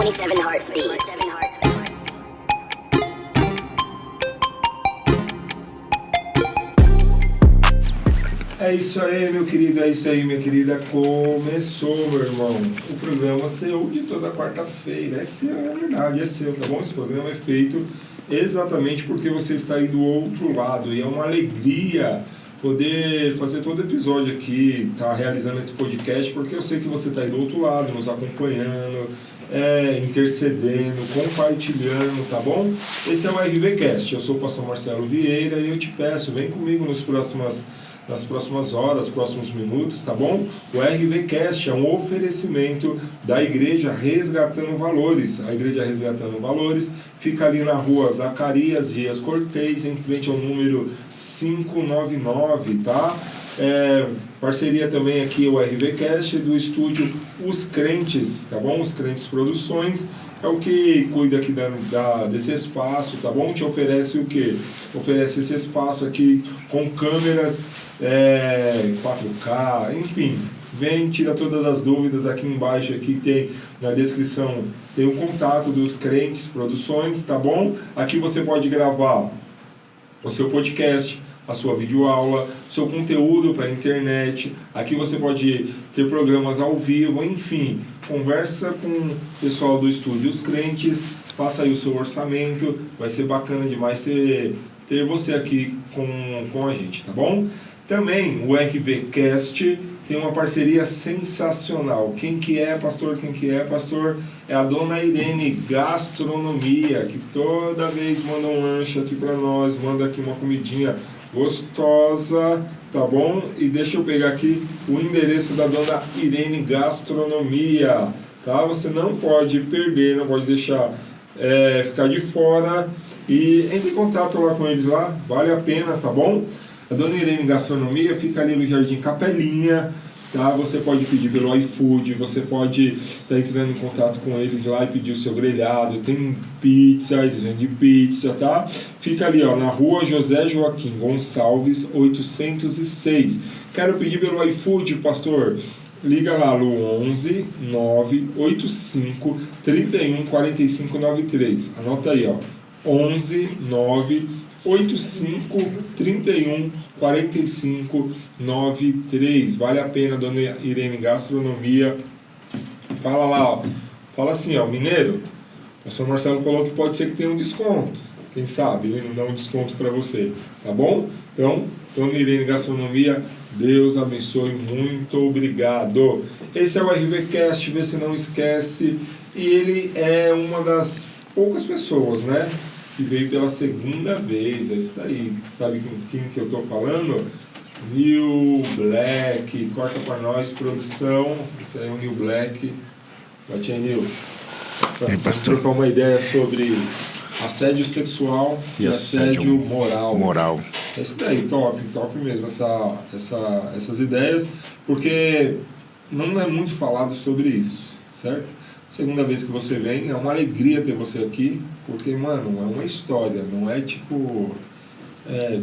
27 Hearts Beats. É isso aí, meu querido, é isso aí, minha querida. Começou, meu irmão. O programa seu de toda quarta-feira. É seu, é verdade, é seu, tá bom? Esse programa é feito exatamente porque você está aí do outro lado. E é uma alegria poder fazer todo episódio aqui, tá realizando esse podcast, porque eu sei que você está aí do outro lado, nos acompanhando, intercedendo, compartilhando, tá bom? Esse é o RVCast. Eu sou o pastor Marcelo Vieira e eu te peço, vem comigo nas próximas horas, próximos minutos, tá bom? O RVCast é um oferecimento da Igreja Resgatando Valores. A Igreja Resgatando Valores fica ali na rua Zacarias Dias Cortez, em frente ao número 599, tá? Parceria também aqui o RVCast do estúdio Os Crentes, tá bom? Os Crentes Produções é o que cuida aqui desse espaço, tá bom? Te oferece o quê? Oferece esse espaço aqui com câmeras 4K, enfim. Vem, tira todas as dúvidas aqui embaixo, aqui tem na descrição, tem o contato dos Crentes Produções, tá bom? Aqui você pode gravar o seu podcast, a sua videoaula, seu conteúdo para a internet. Aqui você pode ter programas ao vivo, enfim. Conversa com o pessoal do estúdio Os Crentes, faça aí o seu orçamento, vai ser bacana demais ter você aqui com a gente, tá bom? Também o RVCast tem uma parceria sensacional. Quem que é, pastor? É a dona Irene Gastronomia, que toda vez manda um lanche aqui para nós, manda aqui uma comidinha gostosa, tá bom? E deixa eu pegar aqui o endereço da dona Irene Gastronomia, tá? Você não pode perder, não pode deixar ficar de fora, e entre em contato lá com eles lá, vale a pena, tá bom? A dona Irene Gastronomia fica ali no Jardim Capelinha, tá? Você pode pedir pelo iFood, você pode estar entrando em contato com eles lá e pedir o seu grelhado, tem pizza, eles vendem pizza, tá? Fica ali, ó, na rua José Joaquim Gonçalves, 806. Quero pedir pelo iFood, pastor? Liga lá no 11 985 31 45 93. Anota aí, ó. 11 985 31 45 93. Vale a pena, dona Irene Gastronomia. Fala lá, ó. Fala assim, ó, mineiro. O pastor Marcelo falou que pode ser que tenha um desconto. Quem sabe ele não dá um desconto para você, tá bom? Então, dona Irene Gastronomia, Deus abençoe, muito obrigado. Esse é o RVCast, vê se não esquece. E ele é uma das poucas pessoas, né, que veio pela segunda vez, é isso daí. Sabe com quem que eu tô falando? New Black, corta pra nós, produção. Esse aí é o New Black. Bate aí, New. Pra trocar uma ideia sobre assédio sexual e assédio moral. É isso daí, top mesmo, essas ideias, porque não é muito falado sobre isso, certo? Segunda vez que você vem, é uma alegria ter você aqui, porque, mano, é uma história, não é tipo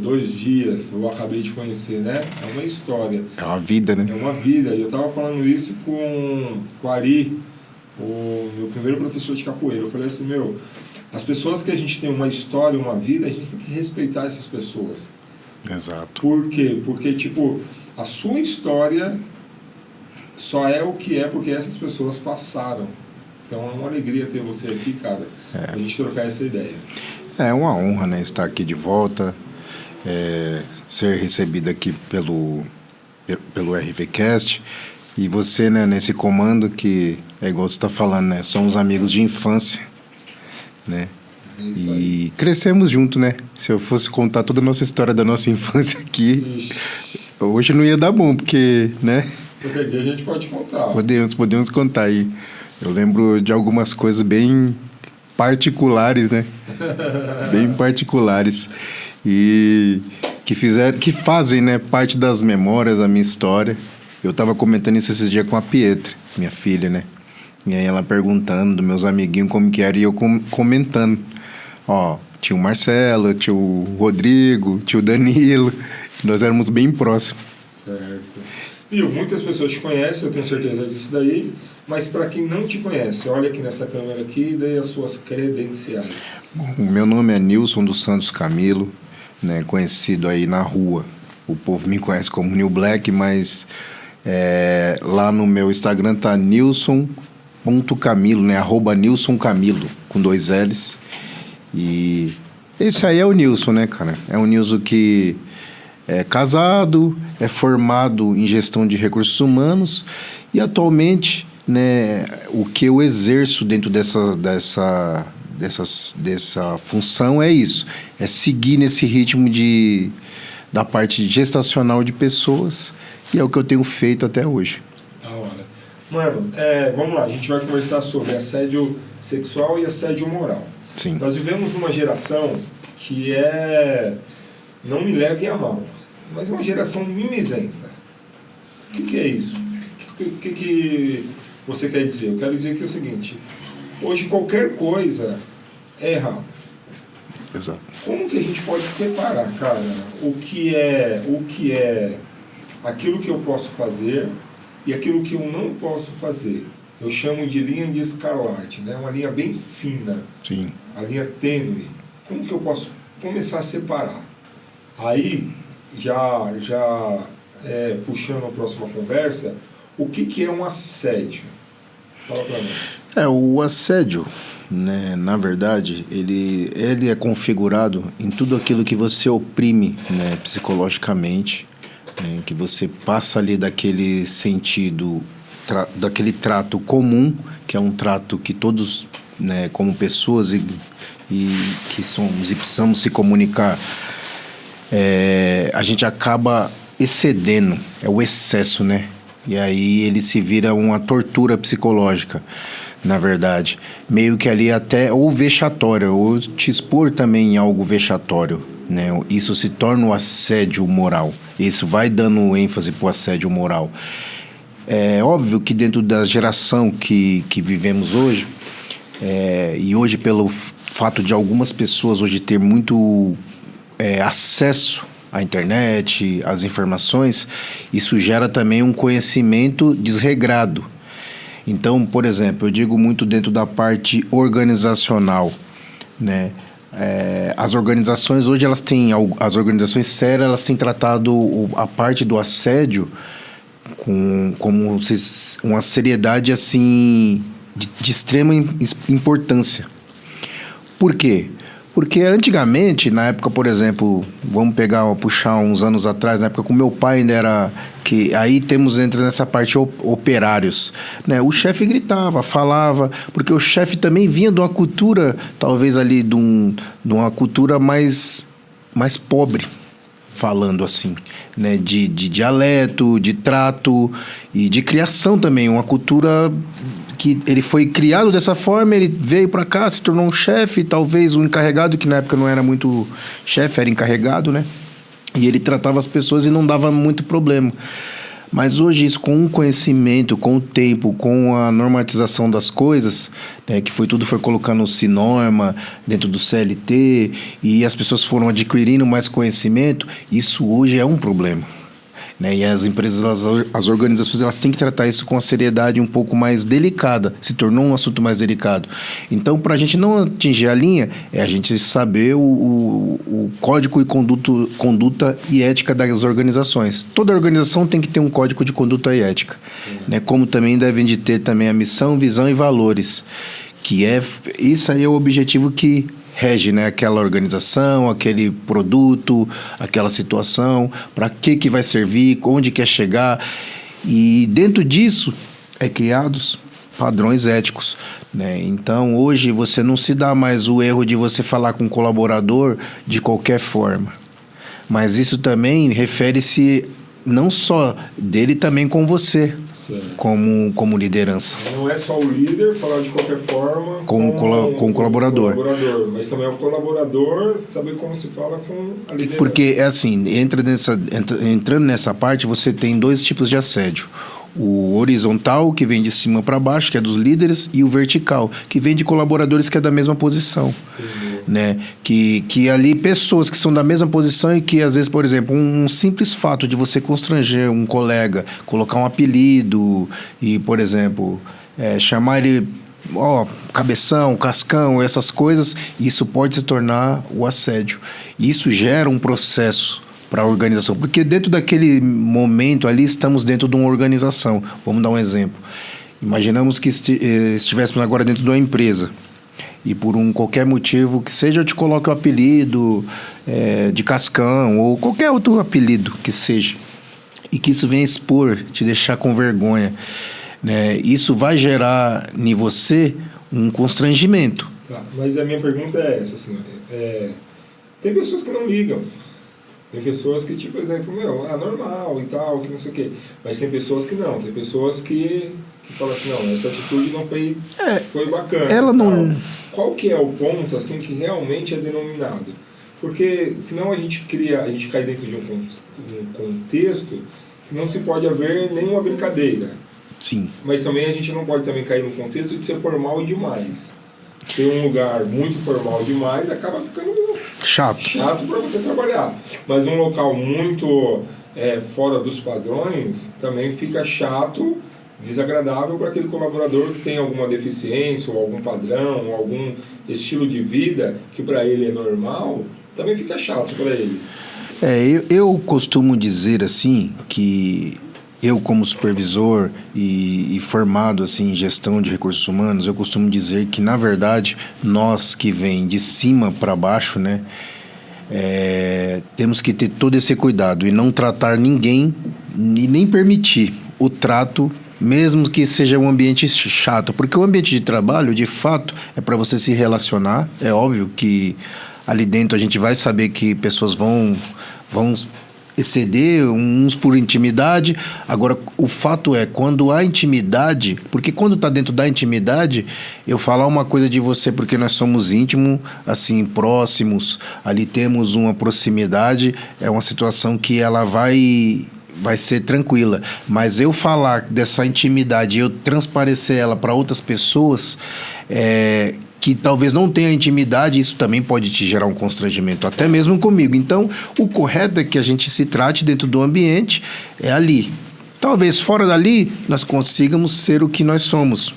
2 dias, eu acabei de conhecer, né? É uma história. É uma vida, né? É uma vida, e eu tava falando isso com o Ari, o meu primeiro professor de capoeira. Eu falei assim, as pessoas que a gente tem uma história, uma vida, a gente tem que respeitar essas pessoas. Exato. Por quê? Porque, tipo, a sua história só é o que é porque essas pessoas passaram. Então é uma alegria ter você aqui, cara, pra gente trocar essa ideia. É uma honra, né, estar aqui de volta, ser recebido aqui pelo RVCast. E você, né, nesse comando que, é igual você está falando, né, somos amigos de infância, né? E crescemos junto, né? Se eu fosse contar toda a nossa história da nossa infância aqui, hoje não ia dar bom, porque, né? Qualquer dia a gente pode contar. Podemos contar aí. Eu lembro de algumas coisas bem particulares, né? Bem particulares. E que fazem, né, parte das memórias da minha história. Eu estava comentando isso esses dias com a Pietra, minha filha, né? E aí ela perguntando dos meus amiguinhos como que era, e eu comentando. Ó, tinha o Marcelo, tinha o Rodrigo, tinha o Danilo. Nós éramos bem próximos. Certo. Viu, muitas pessoas te conhecem, eu tenho certeza disso daí, mas para quem não te conhece, olha aqui nessa câmera aqui e dê as suas credenciais. O meu nome é Nilson dos Santos Camilo, né, conhecido aí na rua. O povo me conhece como New Black, mas lá no meu Instagram tá nilson.camilo, né, @nilsoncamilo, com 2 L's. E esse aí é o Nilson, né, cara? É um Nilson que é casado, é formado em gestão de recursos humanos e atualmente, né, o que eu exerço dentro dessa função é isso, é seguir nesse ritmo da parte gestacional de pessoas, e é o que eu tenho feito até hoje. Da hora. Mano, vamos lá, a gente vai conversar sobre assédio sexual e assédio moral. Sim. Nós vivemos numa geração que não me leve a mal, mas uma geração mimizenta. O que é isso? O que você quer dizer? Eu quero dizer que é o seguinte, hoje qualquer coisa é errado. Exato. Como que a gente pode separar, cara, o que é aquilo que eu posso fazer e aquilo que eu não posso fazer? Eu chamo de linha de escarlate, né? Uma linha bem fina. Sim. A linha tênue. Como que eu posso começar a separar? Aí, já puxando a próxima conversa, o que é um assédio? Fala pra nós. O assédio, né, na verdade, ele é configurado em tudo aquilo que você oprime, né, psicologicamente, né, que você passa ali daquele sentido, daquele trato comum, que é um trato que todos, né, como pessoas e que somos e precisamos se comunicar, a gente acaba excedendo, é o excesso, né? E aí ele se vira uma tortura psicológica, na verdade. Meio que ali até ou vexatória, ou te expor também em algo vexatório, né? Isso se torna o assédio moral. Isso vai dando ênfase para o assédio moral. É óbvio que dentro da geração que vivemos hoje, e hoje pelo fato de algumas pessoas hoje ter muito acesso à internet, às informações, isso gera também um conhecimento desregrado. Então, por exemplo, eu digo muito dentro da parte organizacional, né? As organizações hoje, as organizações sérias, elas têm tratado a parte do assédio como uma seriedade assim de extrema importância. Por quê? Porque antigamente, na época, por exemplo, vamos puxar uns anos atrás, na época que o meu pai ainda era, que aí entra nessa parte operários, né? O chefe gritava, falava, porque o chefe também vinha de uma cultura, talvez ali de uma cultura mais pobre, falando assim, né? De dialeto, de trato e de criação também, uma cultura que ele foi criado dessa forma, ele veio para cá, se tornou um chefe, talvez um encarregado, que na época não era muito chefe, era encarregado, né? E ele tratava as pessoas e não dava muito problema. Mas hoje isso, com o conhecimento, com o tempo, com a normatização das coisas, né, que tudo foi colocando-se norma dentro do CLT e as pessoas foram adquirindo mais conhecimento, isso hoje é um problema. Né? E as empresas, as organizações, elas têm que tratar isso com uma seriedade um pouco mais delicada, se tornou um assunto mais delicado. Então, para a gente não atingir a linha, é a gente saber o código e conduta e ética das organizações. Toda organização tem que ter um código de conduta e ética, né? Como também devem de ter também a missão, visão e valores, que isso aí é o objetivo que rege, né, aquela organização, aquele produto, aquela situação, para que vai servir, onde quer chegar. E dentro disso criados padrões éticos, né? Então hoje você não se dá mais o erro de você falar com um colaborador de qualquer forma, mas isso também refere-se não só dele, também com você. Como liderança. Não é só o líder falar de qualquer forma com o colaborador. Mas também é o colaborador saber como se fala com a liderança. Porque, assim, entrando nessa parte, você tem 2 tipos de assédio. O horizontal, que vem de cima para baixo, que é dos líderes, e o vertical, que vem de colaboradores, que é da mesma posição. né? Que ali pessoas que são da mesma posição e que às vezes, por exemplo, um simples fato de você constranger um colega, colocar um apelido e, por exemplo, chamar ele, ó, cabeção, cascão, essas coisas, isso pode se tornar o assédio. Isso gera um processo para a organização, porque dentro daquele momento ali estamos dentro de uma organização. Vamos dar um exemplo. Imaginamos que estivéssemos agora dentro de uma empresa e por qualquer motivo que seja eu te coloque o apelido de cascão ou qualquer outro apelido que seja e que isso venha expor, te deixar com vergonha, né? Isso vai gerar em você um constrangimento. Tá, mas a minha pergunta é essa, assim, tem pessoas que não ligam. Tem pessoas que, tipo, por exemplo, normal e tal, que não sei o quê. Mas tem pessoas que não. Tem pessoas que falam assim, não, essa atitude não foi bacana. Ela não... Qual que é o ponto, assim, que realmente é denominado? Porque senão a gente cai dentro de um contexto que não se pode haver nenhuma brincadeira. Sim. Mas também a gente não pode também cair no contexto de ser formal demais. Ter um lugar muito formal demais acaba ficando chato para você trabalhar. Mas um local muito fora dos padrões também fica chato, desagradável para aquele colaborador que tem alguma deficiência ou algum padrão, ou algum estilo de vida que para ele é normal, também fica chato para ele. Eu costumo dizer assim que eu, como supervisor e formado assim, em gestão de recursos humanos, eu costumo dizer que, na verdade, nós que vem de cima para baixo, né, temos que ter todo esse cuidado e não tratar ninguém e nem permitir o trato, mesmo que seja um ambiente chato. Porque o ambiente de trabalho, de fato, é para você se relacionar. É óbvio que ali dentro a gente vai saber que pessoas vão exceder uns por intimidade. Agora, o fato é, quando há intimidade, porque quando está dentro da intimidade, eu falar uma coisa de você porque nós somos íntimos, assim, próximos, ali temos uma proximidade, é uma situação que ela vai ser tranquila. Mas eu falar dessa intimidade, eu transparecer ela para outras pessoas, que talvez não tenha intimidade, isso também pode te gerar um constrangimento, até mesmo comigo. Então, o correto é que a gente se trate dentro do ambiente, ali. Talvez fora dali, nós consigamos ser o que nós somos.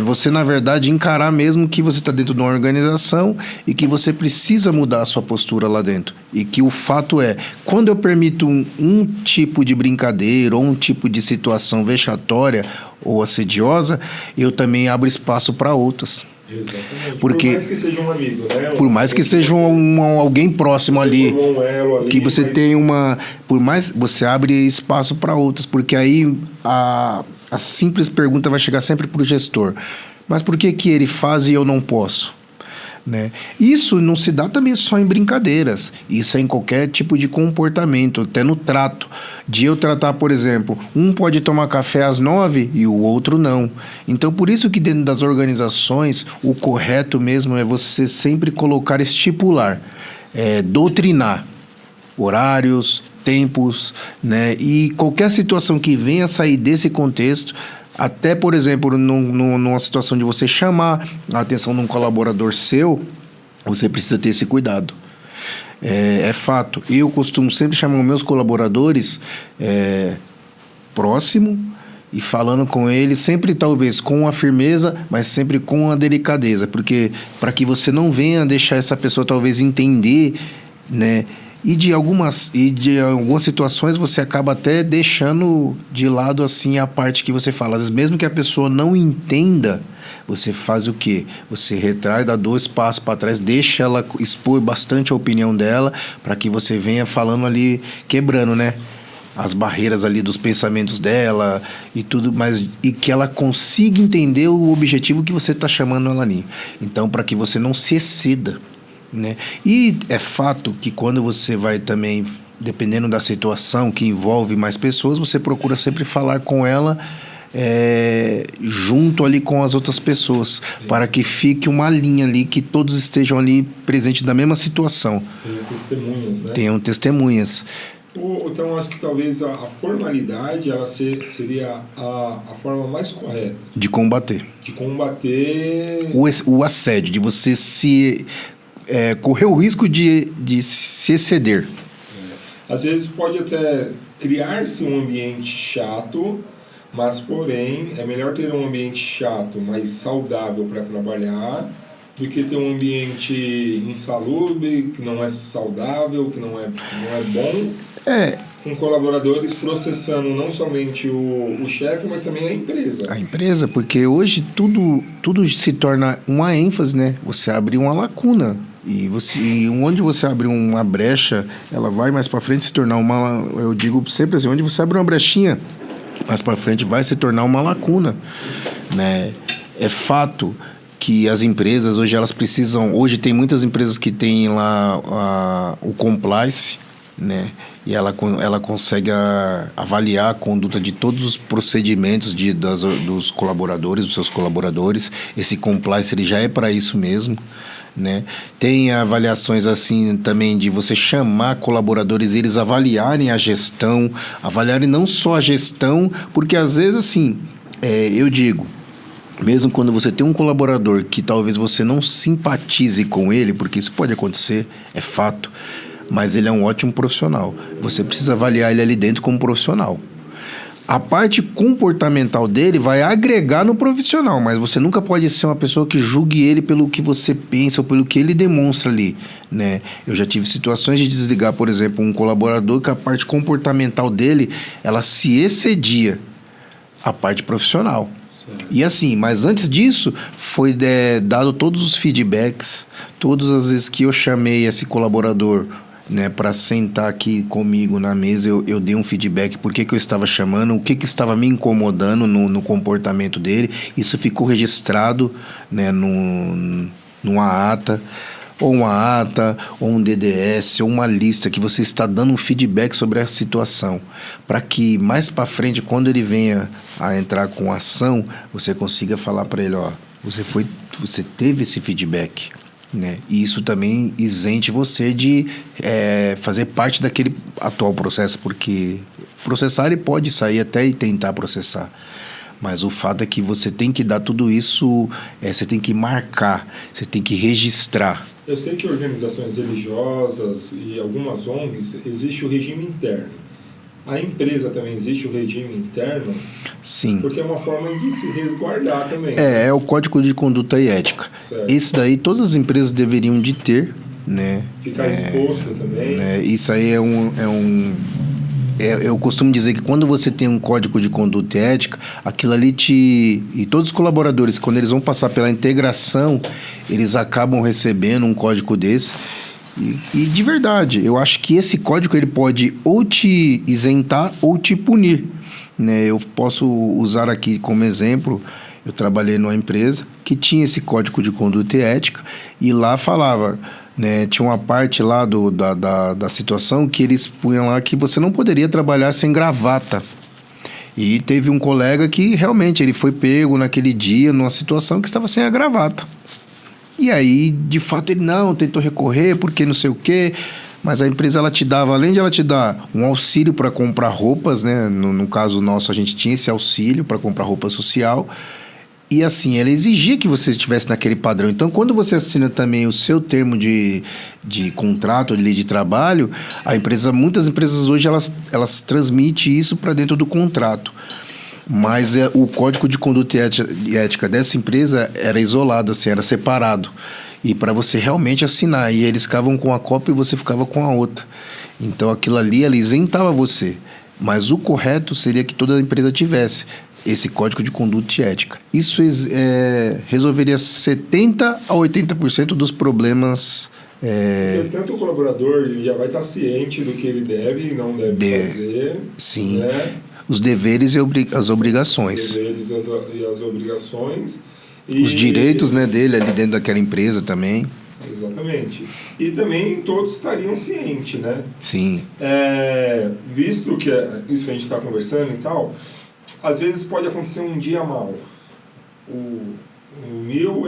Você, na verdade, encarar mesmo que você está dentro de uma organização e que você precisa mudar a sua postura lá dentro. E que o fato é, quando eu permito um tipo de brincadeira ou um tipo de situação vexatória ou assediosa, eu também abro espaço para outras. Exatamente. Porque, por mais que seja um amigo, né? Por mais que seja alguém próximo ali, um elo ali, que você tem por mais você abre espaço para outras, porque aí a simples pergunta vai chegar sempre para o gestor: mas por que ele faz e eu não posso? Né? Isso não se dá também só em brincadeiras, isso é em qualquer tipo de comportamento, até no trato. De eu tratar, por exemplo, um pode tomar café às 9 e o outro não. Então, por isso que dentro das organizações, o correto mesmo é você sempre colocar, estipular, doutrinar horários, tempos, né? E qualquer situação que venha a sair desse contexto, até, por exemplo, numa situação de você chamar a atenção de um colaborador seu, você precisa ter esse cuidado. É fato. Eu costumo sempre chamar os meus colaboradores próximo e falando com eles, sempre talvez com a firmeza, mas sempre com a delicadeza, porque para que você não venha deixar essa pessoa talvez entender, né? E de algumas situações você acaba até deixando de lado assim a parte que você fala. Às vezes, mesmo que a pessoa não entenda, você faz o quê? Você retrai, dá 2 passos para trás, deixa ela expor bastante a opinião dela, para que você venha falando ali, quebrando, né? As barreiras ali dos pensamentos dela e tudo, mas e que ela consiga entender o objetivo que você está chamando ela ali. Então, para que você não se exceda, né? E é fato que quando você vai também, dependendo da situação que envolve mais pessoas, você procura sempre falar com ela junto ali com as outras pessoas. Sim. Para que fique uma linha ali, que todos estejam ali presentes na mesma situação. Tenham testemunhas, né? Tenham testemunhas. Então, acho que talvez a formalidade ela seria a forma mais correta. De combater. De combater... O assédio, de você se correr o risco de se exceder. Às vezes pode até criar-se um ambiente chato, mas porém é melhor ter um ambiente chato, mais saudável para trabalhar, do que ter um ambiente insalubre, que não é saudável, que não é bom, com colaboradores processando não somente o chefe, mas também a empresa. A empresa, porque hoje tudo se torna uma ênfase, né? Você abre uma lacuna. E onde você abre uma brecha, ela vai mais para frente se tornar eu digo sempre assim, onde você abre uma brechinha, mais para frente vai se tornar uma lacuna, né? É fato que as empresas hoje elas precisam, hoje tem muitas empresas que têm lá o compliance, né? E ela consegue avaliar a conduta de todos os procedimentos dos colaboradores, dos seus colaboradores. Esse compliance ele já é para isso mesmo, né? Tem avaliações assim também de você chamar colaboradores, eles avaliarem a gestão, avaliarem não só a gestão, porque às vezes assim, eu digo, mesmo quando você tem um colaborador que talvez você não simpatize com ele, porque isso pode acontecer, é fato, mas ele é um ótimo profissional. Você precisa avaliar ele ali dentro como profissional. A parte comportamental dele vai agregar no profissional, mas você nunca pode ser uma pessoa que julgue ele pelo que você pensa ou pelo que ele demonstra ali, né? Eu já tive situações de desligar, por exemplo, um colaborador que a parte comportamental dele, ela se excedia à parte profissional. Certo. E assim, mas antes disso, foi dado todos os feedbacks, todas as vezes que eu chamei esse colaborador, né, para sentar aqui comigo na mesa, eu dei um feedback, por que eu estava chamando, o que estava me incomodando no comportamento dele. Isso ficou registrado, né, numa ata, ou um DDS, ou uma lista que você está dando um feedback sobre a situação, para que mais para frente, quando ele venha a entrar com ação, você consiga falar para ele, você teve esse feedback, né? E isso também isente você de fazer parte daquele atual processo, porque processar ele pode sair até e tentar processar, mas o fato é que você tem que dar tudo isso, você tem que marcar, você tem que registrar. Eu sei que organizações religiosas e algumas ONGs existe o regime interno. A empresa também existe o regime interno? Sim. Porque é uma forma de se resguardar também. É o Código de Conduta e Ética. Certo. Isso daí todas as empresas deveriam de ter, né? Ficar exposto também. Né? Isso aí eu costumo dizer que quando você tem um Código de Conduta e Ética, aquilo ali e todos os colaboradores, quando eles vão passar pela integração, eles acabam recebendo um código desse. E de verdade, eu acho que esse código ele pode ou te isentar ou te punir, né? Eu posso usar aqui como exemplo, eu trabalhei numa empresa que tinha esse código de conduta e ética e lá falava, né, tinha uma parte lá da situação que eles punham lá que você não poderia trabalhar sem gravata. E teve um colega que realmente ele foi pego naquele dia numa situação que estava sem a gravata. E aí, de fato, ele tentou recorrer, porque não sei o quê, mas a empresa, ela te dava, além de ela te dar um auxílio para comprar roupas, né? No caso nosso, a gente tinha esse auxílio para comprar roupa social, e assim, ela exigia que você estivesse naquele padrão. Então, quando você assina também o seu termo de contrato, de trabalho, muitas empresas hoje, elas transmitem isso para dentro do contrato. Mas o código de conduta e ética dessa empresa era isolado, assim, era separado. E para você realmente assinar, e eles ficavam com a cópia e você ficava com a outra. Então aquilo ali, ela isentava você. Mas o correto seria que toda a empresa tivesse esse código de conduta e ética. Isso resolveria 70% a 80% dos problemas. Tanto o colaborador ele já vai estar ciente do que ele deve e não deve fazer. Sim. Né? Os deveres e as obrigações. Os deveres e as obrigações. Os direitos, né, dele ali dentro daquela empresa também. Exatamente. E também todos estariam cientes, né? Sim. Visto que isso que a gente está conversando e tal, às vezes pode acontecer um dia mal. O Nil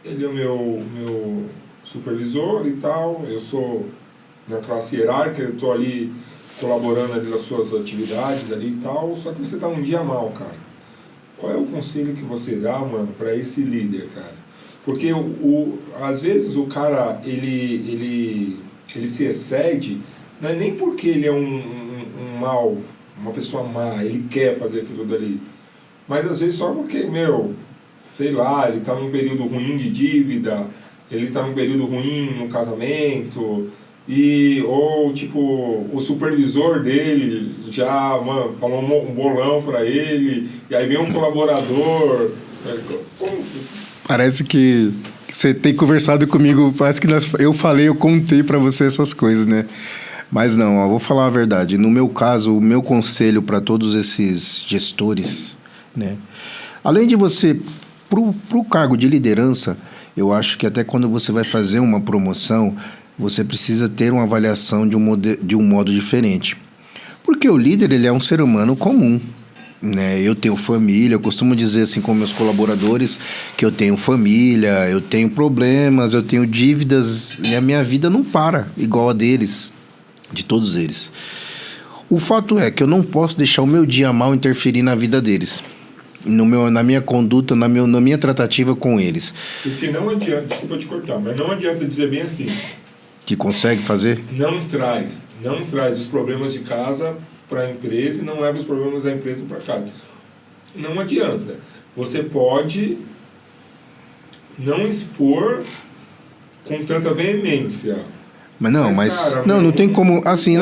ele é o meu supervisor e tal, eu sou na classe hierárquica, eu estou ali colaborando ali nas suas atividades ali e tal, só que você está um dia mal, cara. Qual é o conselho que você dá, mano, para esse líder, cara? Porque às vezes o cara, ele se excede, não é nem porque ele é um mal, uma pessoa má, ele quer fazer aquilo dali. Mas às vezes só porque, sei lá, ele está num período ruim de dívida, ele está num período ruim no casamento, ou tipo, o supervisor dele já falou um bolão para ele, e aí vem um colaborador. Como se... Parece que você tem conversado comigo, parece que eu contei para você essas coisas, né? Mas não, vou falar a verdade. No meu caso, o meu conselho para todos esses gestores, né? Além de você, pro cargo de liderança, eu acho que até quando você vai fazer uma promoção, você precisa ter uma avaliação de um modo diferente. Porque o líder, ele é um ser humano comum, né? Eu tenho família, eu costumo dizer assim com meus colaboradores que eu tenho família, eu tenho problemas, eu tenho dívidas, e a minha vida não para igual a deles, de todos eles. O fato é que eu não posso deixar o meu dia mal interferir na vida deles, na minha conduta, na minha tratativa com eles. Porque não adianta, desculpa te cortar, mas não adianta dizer bem assim. Que consegue fazer? Não traz os problemas de casa para a empresa e não leva os problemas da empresa para casa. Não adianta. Você pode não expor com tanta veemência. Mas cara, não tem como, assim,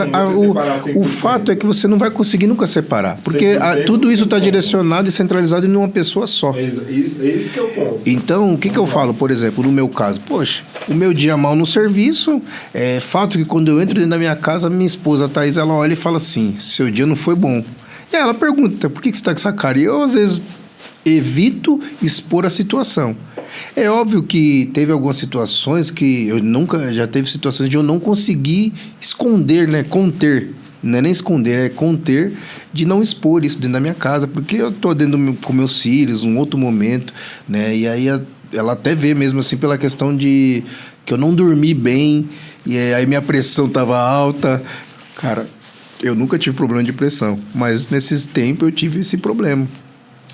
o fato é que você não vai conseguir nunca separar, porque tudo isso está direcionado e centralizado em uma pessoa só. Esse que é o ponto. Então, o que eu falo, por exemplo, no meu caso? Poxa, o meu dia mal no serviço, é fato que quando eu entro dentro da minha casa, minha esposa, a Thaís, ela olha e fala assim, seu dia não foi bom. E ela pergunta, por que você está com essa cara? E eu, às vezes, evito expor a situação. É óbvio que teve algumas situações que já teve situações de eu não conseguir esconder, né? Conter. Não é nem esconder, é conter, de não expor isso dentro da minha casa, porque eu tô com meus filhos, um outro momento, né? E aí ela até vê mesmo assim pela questão de que eu não dormi bem, e aí minha pressão tava alta. Cara, eu nunca tive problema de pressão, mas nesses tempos eu tive esse problema.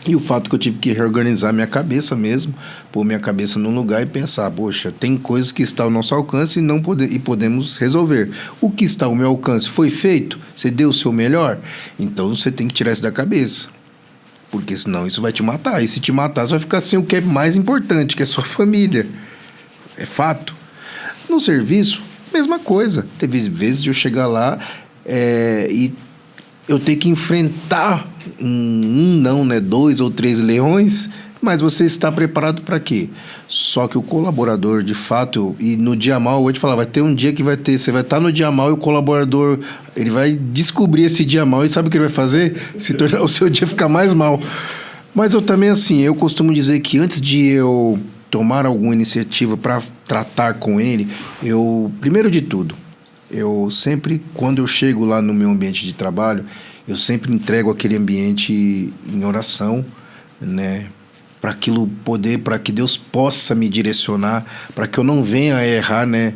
E o fato que eu tive que reorganizar minha cabeça mesmo, pôr minha cabeça num lugar e pensar, poxa, tem coisas que estão ao nosso alcance e podemos resolver. O que está ao meu alcance foi feito? Você deu o seu melhor? Então você tem que tirar isso da cabeça. Porque senão isso vai te matar. E se te matar, você vai ficar sem o que é mais importante, que é sua família. É fato. No serviço, mesma coisa. Teve vezes de eu chegar lá e eu ter que enfrentar não, né, 2 ou 3 leões, mas você está preparado para quê? Só que o colaborador, de fato, e no dia mal, eu vou te falar, vai ter um dia que você vai estar no dia mal e o colaborador, ele vai descobrir esse dia mal e sabe o que ele vai fazer? Se tornar o seu dia ficar mais mal. Mas eu também, assim, eu costumo dizer que antes de eu tomar alguma iniciativa para tratar com ele, primeiro de tudo, eu sempre, quando eu chego lá no meu ambiente de trabalho, eu sempre entrego aquele ambiente em oração, né? Para que Deus possa me direcionar, para que eu não venha a errar, né?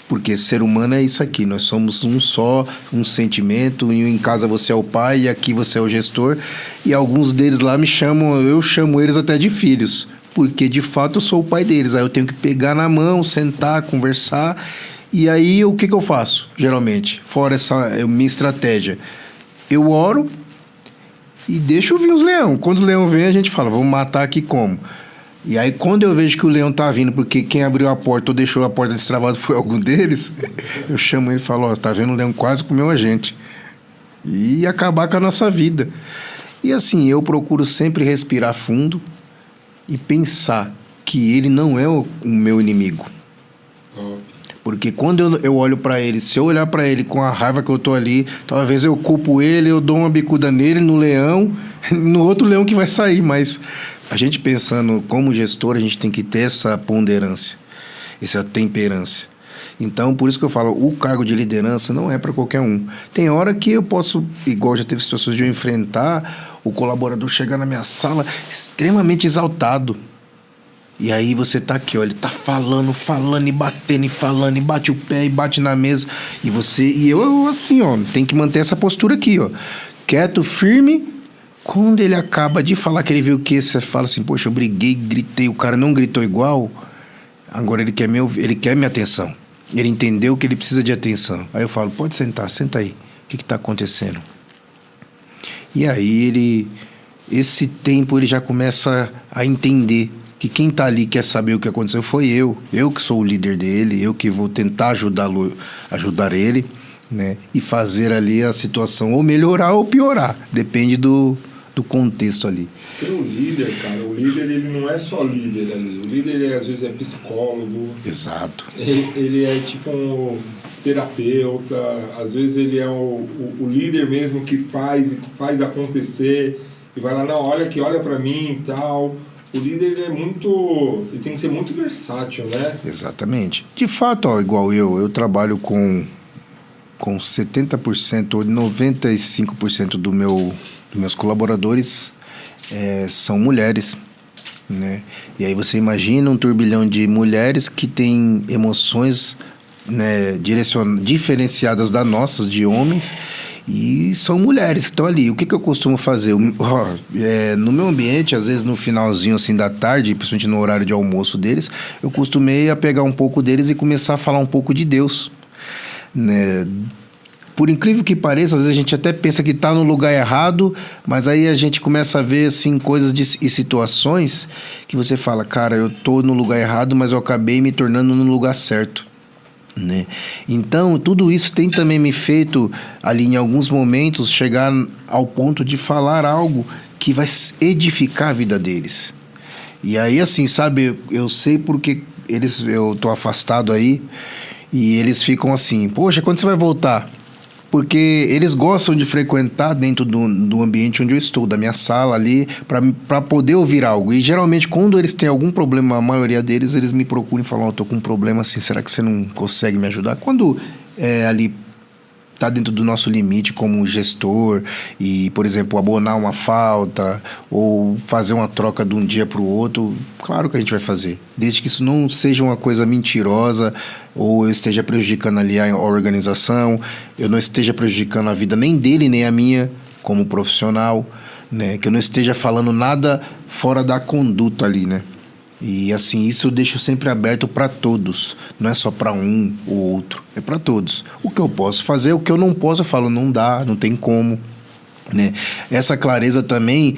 Porque ser humano é isso aqui, nós somos um só, um sentimento, e em casa você é o pai e aqui você é o gestor, e alguns deles lá eu chamo eles até de filhos, porque de fato eu sou o pai deles, aí eu tenho que pegar na mão, sentar, conversar. E aí, o que eu faço, geralmente? Fora essa minha estratégia. Eu oro e deixo vir os leões. Quando o leão vem, a gente fala, vamos matar aqui como? E aí, quando eu vejo que o leão tá vindo, porque quem abriu a porta ou deixou a porta destravada foi algum deles, eu chamo ele e falo, tá vendo, o leão quase comeu a gente. E acabar com a nossa vida. E assim, eu procuro sempre respirar fundo e pensar que ele não é o meu inimigo. Porque quando eu olho para ele, se eu olhar para ele com a raiva que eu tô ali, talvez eu culpo ele, eu dou uma bicuda nele, no leão, no outro leão que vai sair. Mas a gente pensando como gestor, a gente tem que ter essa ponderância, essa temperância. Então, por isso que eu falo, o cargo de liderança não é para qualquer um. Tem hora que eu posso, igual já teve situações de eu enfrentar, o colaborador chegar na minha sala extremamente exaltado. E aí você tá aqui, ó, ele tá falando e batendo, e falando, e bate o pé, e bate na mesa. E eu assim, ó, tem que manter essa postura aqui, ó. Quieto, firme, Quando ele acaba de falar que ele viu o que, você fala assim, poxa, eu briguei, gritei, o cara não gritou igual, agora ele quer minha atenção. Ele entendeu que ele precisa de atenção. Aí eu falo, pode sentar, senta aí. O que está acontecendo? E aí esse tempo ele já começa a entender que quem está ali quer saber o que aconteceu foi eu. Eu que sou o líder dele, eu que vou tentar ajudar ele, né? E fazer ali a situação ou melhorar ou piorar. Depende do contexto ali. Tem o líder, cara. O líder, ele não é só líder ali. O líder, ele, às vezes, é psicólogo. Exato. Ele é tipo um terapeuta. Às vezes, ele é o líder mesmo que faz acontecer. E vai lá, não, olha aqui, olha pra mim e tal. O líder, ele é muito... Ele tem que ser muito versátil, né? Exatamente. De fato, ó, igual eu trabalho com 70% ou 95% dos meus colaboradores são mulheres, né? E aí você imagina um turbilhão de mulheres que têm emoções, né, diferenciadas das nossas, de homens, e são mulheres que estão ali. O que eu costumo fazer? No meu ambiente, às vezes no finalzinho assim da tarde, principalmente no horário de almoço deles, eu costumei a pegar um pouco deles e começar a falar um pouco de Deus, né? Por incrível que pareça, às vezes a gente até pensa que está no lugar errado, mas aí a gente começa a ver assim, coisas e situações que você fala, cara, eu estou no lugar errado, mas eu acabei me tornando no lugar certo, né? Então, tudo isso tem também me feito, ali em alguns momentos, chegar ao ponto de falar algo que vai edificar a vida deles. E aí, assim, sabe, eu sei porque eu estou afastado aí, e eles ficam assim, poxa, quando você vai voltar? Porque eles gostam de frequentar dentro do ambiente onde eu estou, da minha sala ali, para poder ouvir algo. E geralmente, quando eles têm algum problema, a maioria deles, eles me procuram e falam, eu estou com um problema assim, será que você não consegue me ajudar? Quando ali está dentro do nosso limite como gestor e, por exemplo, abonar uma falta ou fazer uma troca de um dia para o outro, claro que a gente vai fazer, desde que isso não seja uma coisa mentirosa ou eu esteja prejudicando ali a organização, eu não esteja prejudicando a vida nem dele nem a minha como profissional, né? Que eu não esteja falando nada fora da conduta ali, né? E assim, isso eu deixo sempre aberto para todos. Não é só para um ou outro, é para todos. O que eu posso fazer, o que eu não posso, eu falo, não dá, não tem como, né? Essa clareza também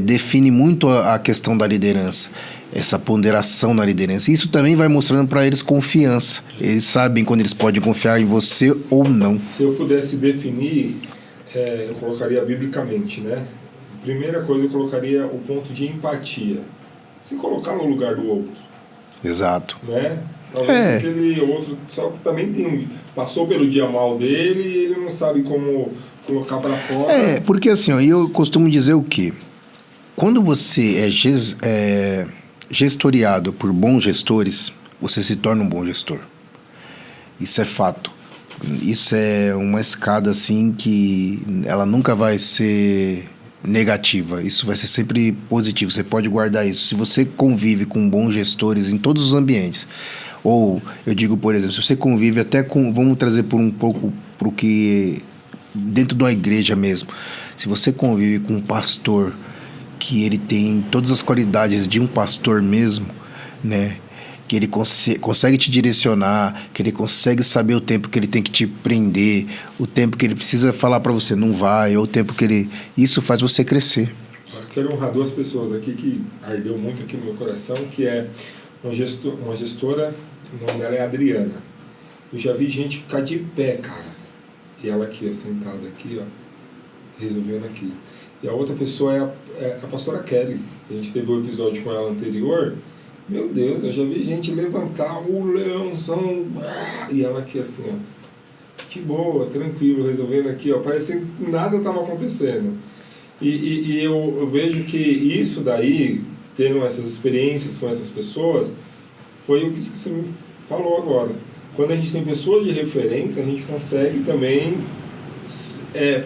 define muito a questão da liderança, essa ponderação na liderança. Isso também vai mostrando para eles confiança. Eles sabem quando eles podem confiar em você ou não. Se eu pudesse definir, eu colocaria biblicamente, né? Primeira coisa, eu colocaria o ponto de empatia. Se colocar no lugar do outro. Exato. Né? Talvez aquele outro só também passou pelo dia mal dele e ele não sabe como colocar para fora. Porque assim, ó, eu costumo dizer o quê? Quando você é gestoriado por bons gestores, você se torna um bom gestor. Isso é fato. Isso é uma escada assim que ela nunca vai ser negativa, isso vai ser sempre positivo, você pode guardar isso. Se você convive com bons gestores em todos os ambientes, ou eu digo, por exemplo, se você convive até com, vamos trazer por um pouco para o que dentro da igreja mesmo, se você convive com um pastor que ele tem todas as qualidades de um pastor mesmo, né? Que ele consegue te direcionar, que ele consegue saber o tempo que ele tem que te prender, o tempo que ele precisa falar para você não vai, ou o tempo que ele... Isso faz você crescer. Eu quero honrar duas pessoas aqui que ardeu muito aqui no meu coração, que é uma gestora, o nome dela é Adriana. Eu já vi gente ficar de pé, cara. E ela aqui, ó, sentada aqui, ó, resolvendo aqui. E a outra pessoa é a pastora Kelly. A gente teve um episódio com ela anterior. Meu Deus, eu já vi gente levantar o leãozão, e ela aqui assim, ó, de boa, tranquilo, resolvendo aqui, ó, parece que nada estava acontecendo. E eu vejo que isso daí, tendo essas experiências com essas pessoas, foi o que você me falou agora. Quando a gente tem pessoas de referência, a gente consegue também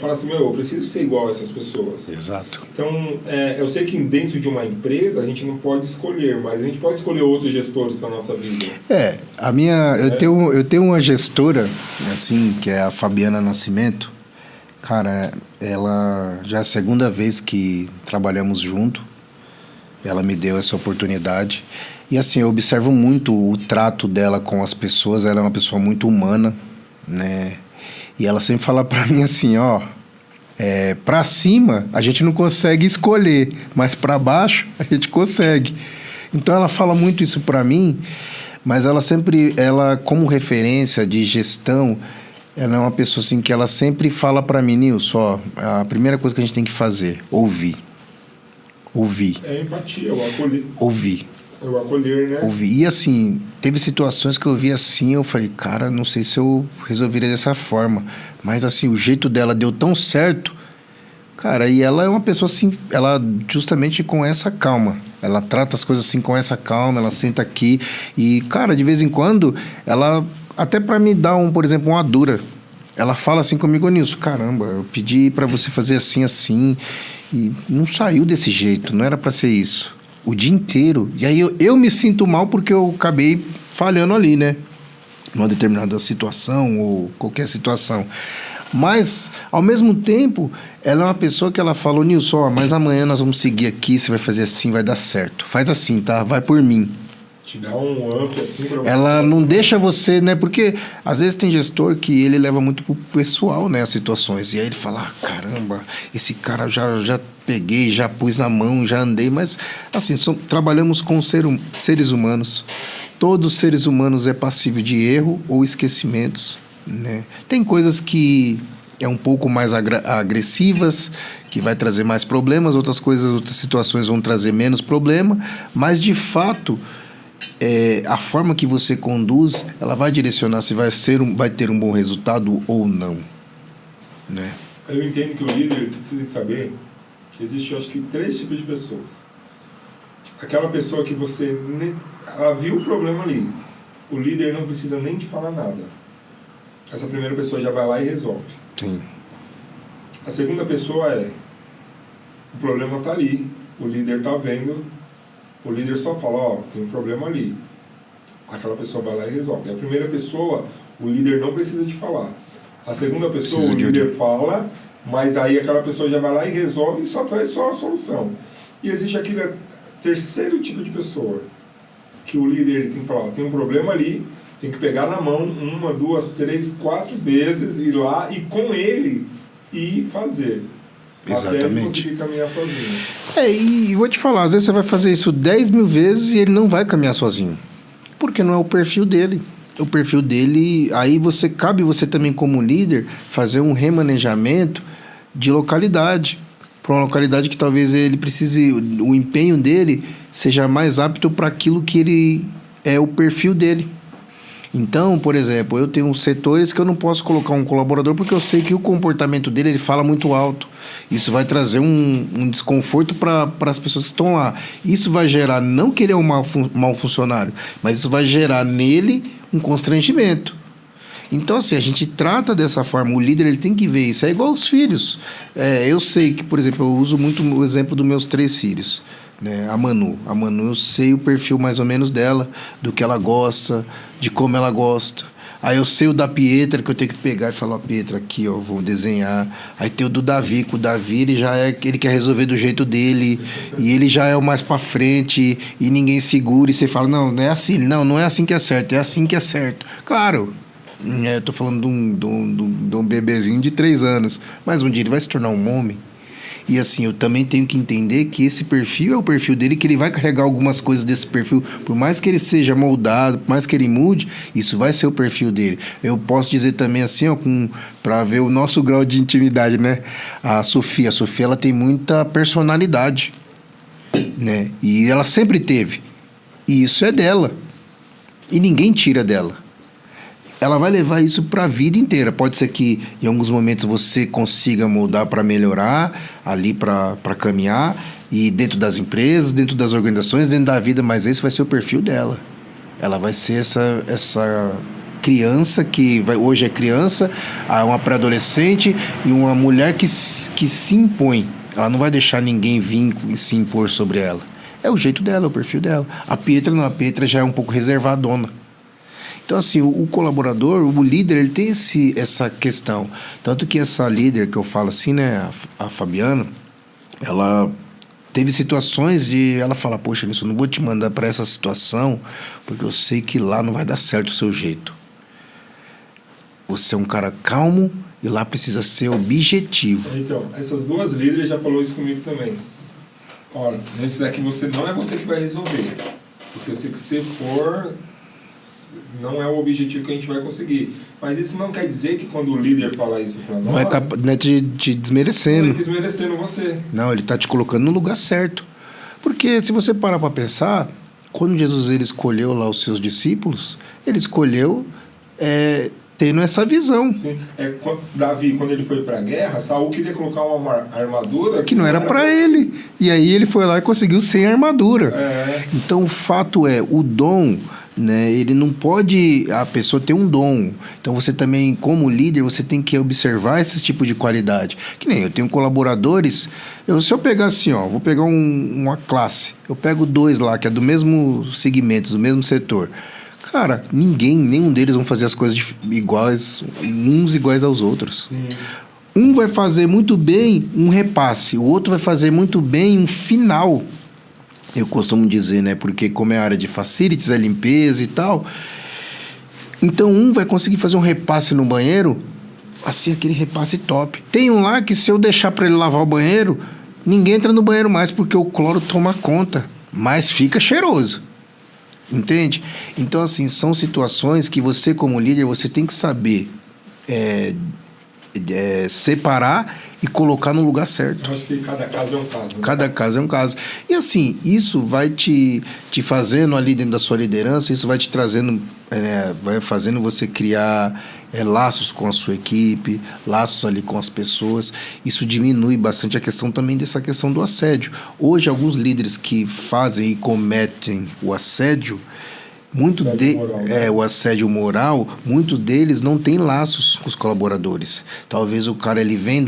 falar assim, eu preciso ser igual a essas pessoas. Exato. Então, eu sei que dentro de uma empresa a gente não pode escolher, mas a gente pode escolher outros gestores na nossa vida. Eu tenho uma gestora, assim, que é a Fabiana Nascimento. Cara, ela já é a segunda vez que trabalhamos junto. Ela me deu essa oportunidade. E assim, eu observo muito o trato dela com as pessoas. Ela é uma pessoa muito humana, né? E ela sempre fala pra mim assim, ó... pra cima a gente não consegue escolher, mas pra baixo a gente consegue. Então ela fala muito isso pra mim, mas ela como referência de gestão, ela é uma pessoa assim que ela sempre fala pra mim, Nilson, ó, a primeira coisa que a gente tem que fazer, ouvir. É empatia, o acolher. Ouvir. É o acolher, né? Ouvir. E assim, teve situações que eu vi assim, eu falei, cara, não sei se eu resolveria dessa forma. Mas assim, o jeito dela deu tão certo, cara, e ela é uma pessoa assim, ela justamente com essa calma. Ela trata as coisas assim com essa calma, ela senta aqui e, cara, de vez em quando, ela, até pra me dar, por exemplo, uma dura, ela fala assim comigo, Nilson, caramba, eu pedi pra você fazer assim, assim, e não saiu desse jeito, não era pra ser isso. O dia inteiro. E aí eu me sinto mal porque eu acabei falhando ali, né? Numa determinada situação ou qualquer situação. Mas, ao mesmo tempo, ela é uma pessoa que ela falou, Nilson, ó, mas amanhã nós vamos seguir aqui, você vai fazer assim, vai dar certo. Faz assim, tá? Vai por mim. Te dá um up assim pra você. Ela não deixa você, né? Porque às vezes tem gestor que ele leva muito pro pessoal, né? As situações. E aí ele fala, ah, caramba, esse cara já peguei, já pus na mão, já andei. Mas, assim, trabalhamos com seres humanos. Todos os seres humanos é passível de erro ou esquecimentos, né? Tem coisas que é um pouco mais agressivas, que vai trazer mais problemas. Outras situações vão trazer menos problema. Mas, de fato... a forma que você conduz, ela vai direcionar se vai ter um bom resultado ou não, né? Eu entendo que o líder precisa saber que existe, acho que, 3 tipos de pessoas. Aquela pessoa que ela viu o problema ali, o líder não precisa nem te falar nada. Essa primeira pessoa já vai lá e resolve. Sim. A segunda pessoa o problema está ali, o líder está vendo. O líder só fala, ó, tem um problema ali. Aquela pessoa vai lá e resolve. A primeira pessoa, o líder não precisa de falar. A segunda pessoa, o líder fala, mas aí aquela pessoa já vai lá e resolve e só traz só a solução. E existe aquele terceiro tipo de pessoa, que o líder tem que falar, ó, tem um problema ali, tem que pegar na mão 1, 2, 3, 4 vezes, ir lá e com ele ir fazer. Exatamente. Até ele conseguir caminhar sozinho. E vou te falar, às vezes você vai fazer isso 10 mil vezes e ele não vai caminhar sozinho. Porque não é o perfil dele. O perfil dele... Aí cabe você também como líder fazer um remanejamento de localidade. Para uma localidade que talvez ele precise... O empenho dele seja mais apto para aquilo que ele... É o perfil dele. Então, por exemplo, eu tenho setores que eu não posso colocar um colaborador porque eu sei que o comportamento dele, ele fala muito alto. Isso vai trazer um desconforto para as pessoas que estão lá. Isso vai gerar, não que ele é um mau funcionário, mas isso vai gerar nele um constrangimento. Então, assim, a gente trata dessa forma. O líder, ele tem que ver isso. É igual aos filhos. Eu sei que, por exemplo, eu uso muito o exemplo dos meus 3 filhos. Né? A Manu, eu sei o perfil mais ou menos dela, do que ela gosta, de como ela gosta. Aí eu sei o da Pietra, que eu tenho que pegar e falar, ó, Pietra, aqui, ó, vou desenhar. Aí tem o do Davi, que o Davi, ele quer resolver do jeito dele, e ele já é o mais pra frente, e ninguém segura, e você fala, não é assim, não é assim que é certo, é assim que é certo. Claro, eu tô falando de um bebezinho de 3 anos, mas um dia ele vai se tornar um homem. E assim, eu também tenho que entender que esse perfil é o perfil dele, que ele vai carregar algumas coisas desse perfil, por mais que ele seja moldado, por mais que ele mude, isso vai ser o perfil dele. Eu posso dizer também assim, ó, para ver o nosso grau de intimidade, né? A Sofia, ela tem muita personalidade, né? E ela sempre teve. E isso é dela. E ninguém tira dela. Ela vai levar isso para a vida inteira. Pode ser que em alguns momentos você consiga moldar para melhorar, ali para caminhar, e dentro das empresas, dentro das organizações, dentro da vida, mas esse vai ser o perfil dela. Ela vai ser essa criança que hoje é criança, uma pré-adolescente e uma mulher que se impõe. Ela não vai deixar ninguém vir e se impor sobre ela. É o jeito dela, é o perfil dela. A Pietra não, a Pietra já é um pouco reservadona. Então, assim, o colaborador, o líder, ele tem essa questão. Tanto que essa líder que eu falo assim, né, a Fabiana, ela teve situações de ela falar, poxa, Nilson, eu não vou te mandar para essa situação, porque eu sei que lá não vai dar certo o seu jeito. Você é um cara calmo e lá precisa ser objetivo. Então, essas duas líderes já falou isso comigo também. Olha, nesse daqui não é você que vai resolver. Porque eu sei que se for, não é o objetivo que a gente vai conseguir. Mas isso não quer dizer que quando o líder fala isso para nós... Não é te desmerecendo. Não é desmerecendo você. Não, ele está te colocando no lugar certo. Porque se você parar para pensar, quando Jesus ele escolheu lá os seus discípulos, ele escolheu tendo essa visão. Sim. Davi, quando ele foi para a guerra, Saul queria colocar uma armadura... Que não era para ele. E aí ele foi lá e conseguiu sem armadura. Então o fato é, o dom... né, ele não pode, a pessoa ter um dom, então você também como líder você tem que observar esse tipo de qualidade, que nem eu tenho colaboradores, se eu pegar assim, vou pegar uma classe, eu pego 2 lá que é do mesmo segmento, do mesmo setor, cara, nenhum deles vão fazer as coisas uns iguais aos outros. Sim. Um vai fazer muito bem um repasse, o outro vai fazer muito bem um final. Eu costumo dizer, né? Porque como é a área de facilities, é limpeza e tal. Então, um vai conseguir fazer um repasse no banheiro, assim, aquele repasse top. Tem um lá que se eu deixar para ele lavar o banheiro, ninguém entra no banheiro mais, porque o cloro toma conta. Mas fica cheiroso. Entende? Então, assim, são situações que você, como líder, você tem que saber separar e colocar no lugar certo. Eu acho que cada caso é um caso. Né? Cada caso é um caso. E assim, isso vai te fazendo ali dentro da sua liderança, isso vai te trazendo, vai fazendo você criar laços com a sua equipe, laços ali com as pessoas. Isso diminui bastante a questão também dessa questão do assédio. Hoje, alguns líderes que fazem e cometem o assédio, o assédio moral, muitos deles não têm laços com os colaboradores. Talvez o cara ele vem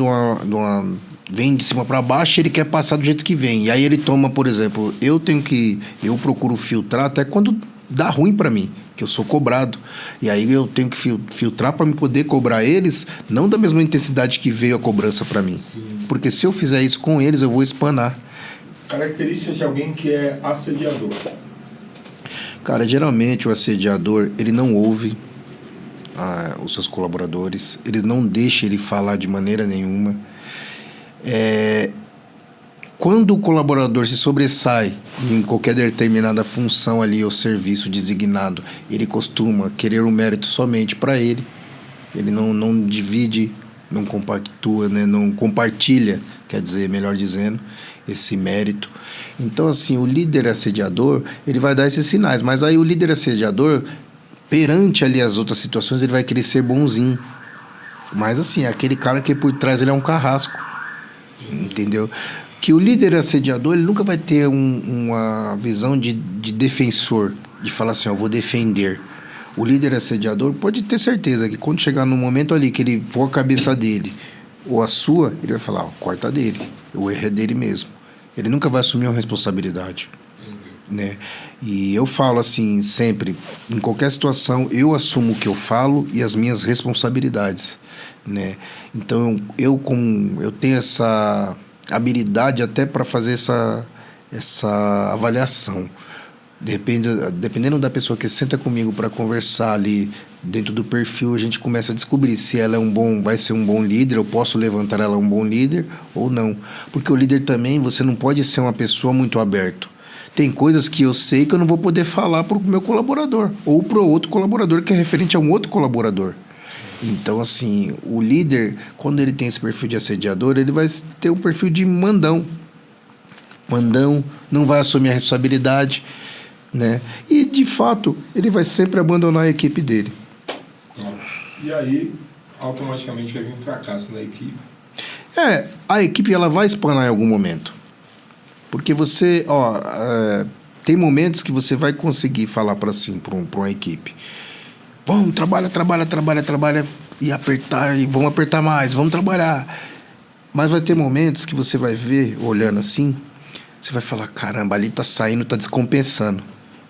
vem de cima para baixo, ele quer passar do jeito que vem. E aí ele toma, por exemplo, eu procuro filtrar até quando dá ruim para mim, que eu sou cobrado. E aí eu tenho que filtrar para me poder cobrar eles, não da mesma intensidade que veio a cobrança para mim. Sim. Porque se eu fizer isso com eles, eu vou espanar. Características de alguém que é assediador. Cara, geralmente o assediador, ele não ouve os seus colaboradores, ele não deixa ele falar de maneira nenhuma. Quando o colaborador se sobressai em qualquer determinada função ali ou serviço designado, ele costuma querer o mérito somente para ele. Ele não divide, não compactua, né? Não compartilha, quer dizer, melhor dizendo, esse mérito. Então, assim, o líder assediador, ele vai dar esses sinais, mas aí o líder assediador, perante ali as outras situações, ele vai querer ser bonzinho. Mas, assim, é aquele cara que por trás ele é um carrasco, entendeu? Que o líder assediador, ele nunca vai ter uma visão de defensor, de falar assim, eu vou defender. O líder assediador pode ter certeza que quando chegar no momento ali que ele pôr a cabeça dele ou a sua, ele vai falar, corta dele, o erro é dele mesmo. Ele nunca vai assumir uma responsabilidade, né? E eu falo assim sempre, em qualquer situação, eu assumo o que eu falo e as minhas responsabilidades, né? Então eu tenho essa habilidade até para fazer essa avaliação. Dependendo da pessoa que senta comigo para conversar ali dentro do perfil, a gente começa a descobrir se ela vai ser um bom líder, eu posso levantar ela um bom líder ou não. Porque o líder também, você não pode ser uma pessoa muito aberta. Tem coisas que eu sei que eu não vou poder falar para o meu colaborador ou para o outro colaborador que é referente a um outro colaborador. Então, assim, o líder, quando ele tem esse perfil de assediador, ele vai ter um perfil de mandão. Mandão, não vai assumir a responsabilidade, né? E, de fato, ele vai sempre abandonar a equipe dele. E aí, automaticamente vai vir um fracasso na equipe. A equipe ela vai espanar em algum momento. Porque você, tem momentos que você vai conseguir falar para uma equipe. Vamos, trabalha e apertar, e vamos apertar mais, vamos trabalhar. Mas vai ter momentos que você vai ver, olhando assim, você vai falar, caramba, ali tá saindo, tá descompensando.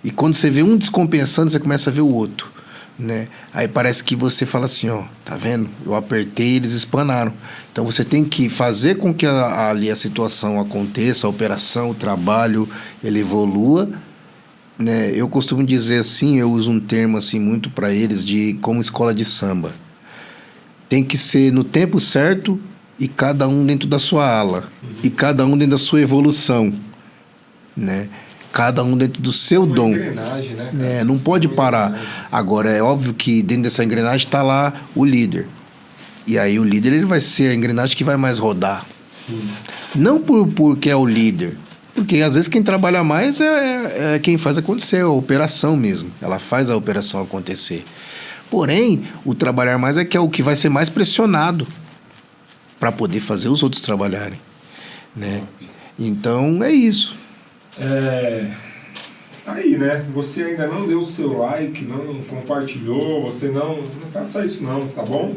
E quando você vê um descompensando, você começa a ver o outro. né? Aí parece que você fala assim, ó, tá vendo? Eu apertei e eles espanaram. Então você tem que fazer com que ali a situação aconteça, a operação, o trabalho, ele evolua, né? Eu costumo dizer assim, eu uso um termo assim muito para eles de como escola de samba. Tem que ser no tempo certo e cada um dentro da sua ala, e cada um dentro da sua evolução, né? Cada um dentro do seu dom. Engrenagem, né, cara? Não pode parar. Agora, é óbvio que dentro dessa engrenagem está lá o líder. E aí o líder ele vai ser a engrenagem que vai mais rodar. Sim. Não porque é o líder. Porque às vezes quem trabalha mais é quem faz acontecer, a operação mesmo. Ela faz a operação acontecer. Porém, o trabalhar mais é que é o que vai ser mais pressionado para poder fazer os outros trabalharem, né? Então, é isso. Aí, né? Você ainda não deu o seu like, não compartilhou, você não faça isso não, tá bom?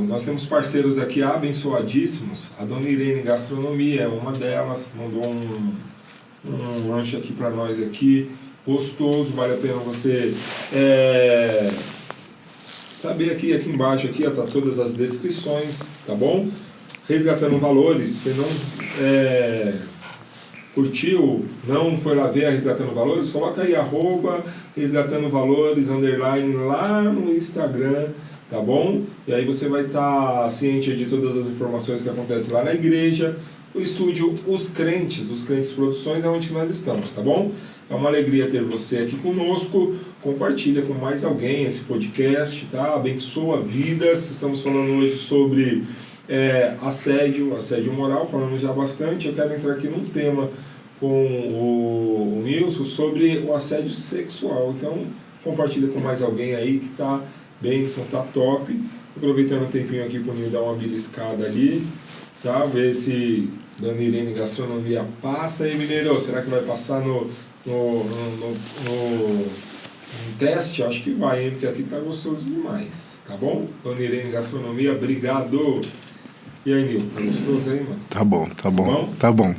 Nós temos parceiros aqui abençoadíssimos. A Dona Irene Gastronomia é uma delas, mandou um lanche aqui para nós aqui, gostoso, vale a pena você saber aqui embaixo aqui, ó, tá todas as descrições, tá bom? Resgatando Valores, você não curtiu, não foi lá ver a Resgatando Valores, coloca aí @Resgatando Valores, _ lá no Instagram, tá bom? E aí você vai estar ciente de todas as informações que acontecem lá na igreja. O estúdio Os Crentes Produções é onde nós estamos, tá bom? É uma alegria ter você aqui conosco. Compartilha com mais alguém esse podcast, tá? Abençoa vidas. Estamos falando hoje sobre assédio moral, falamos já bastante. Eu quero entrar aqui num tema com o Nilson sobre o assédio sexual. Então, compartilha com mais alguém aí que tá bênção, tá top. Aproveitando o tempinho aqui pro Nil dar uma beliscada ali, tá? Ver se Dona Irene Gastronomia passa aí, Mineiro. Será que vai passar no teste? Acho que vai, hein? Porque aqui tá gostoso demais, tá bom? Dona Irene Gastronomia, obrigado. E aí, Nil, tá gostoso aí, mano? Tá bom. Tá bom.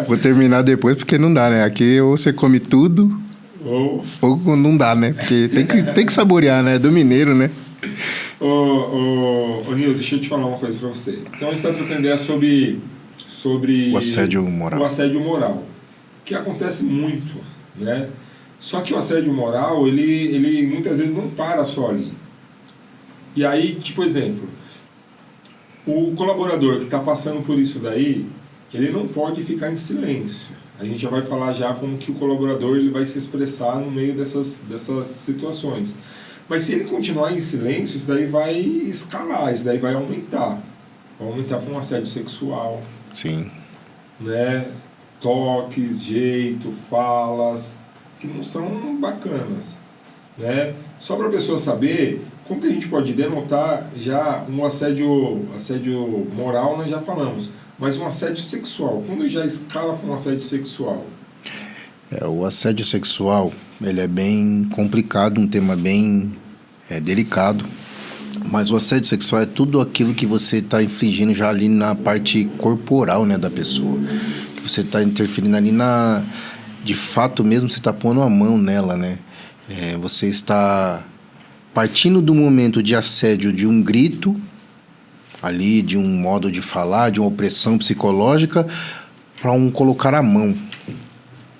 Vou terminar depois porque não dá, né? Aqui ou você come tudo ou não dá, né? Porque tem que saborear, né? Do mineiro, né? Ô, Nil, deixa eu te falar uma coisa pra você. Então a gente tá trocando ideia sobre o assédio moral. O assédio moral, que acontece muito, né? Só que o assédio moral, ele muitas vezes não para só ali. E aí, tipo, exemplo, o colaborador que está passando por isso daí, ele não pode ficar em silêncio. A gente já vai falar já como que o colaborador ele vai se expressar no meio dessas situações. Mas se ele continuar em silêncio, isso daí vai escalar, isso daí vai aumentar. Vai aumentar para um assédio sexual. Sim. Né? Toques, jeito, falas, que não são bacanas. Né? Só para a pessoa saber como que a gente pode denotar já um assédio moral, nós já falamos, mas um assédio sexual, quando já escala com um assédio sexual? O assédio sexual, ele é bem complicado, um tema bem delicado, mas o assédio sexual é tudo aquilo que você está infligindo já ali na parte corporal, né, da pessoa, que você está interferindo ali de fato mesmo, você está pondo a mão nela, né? Você está partindo do momento de assédio de um grito, ali, de um modo de falar, de uma opressão psicológica, para colocar a mão,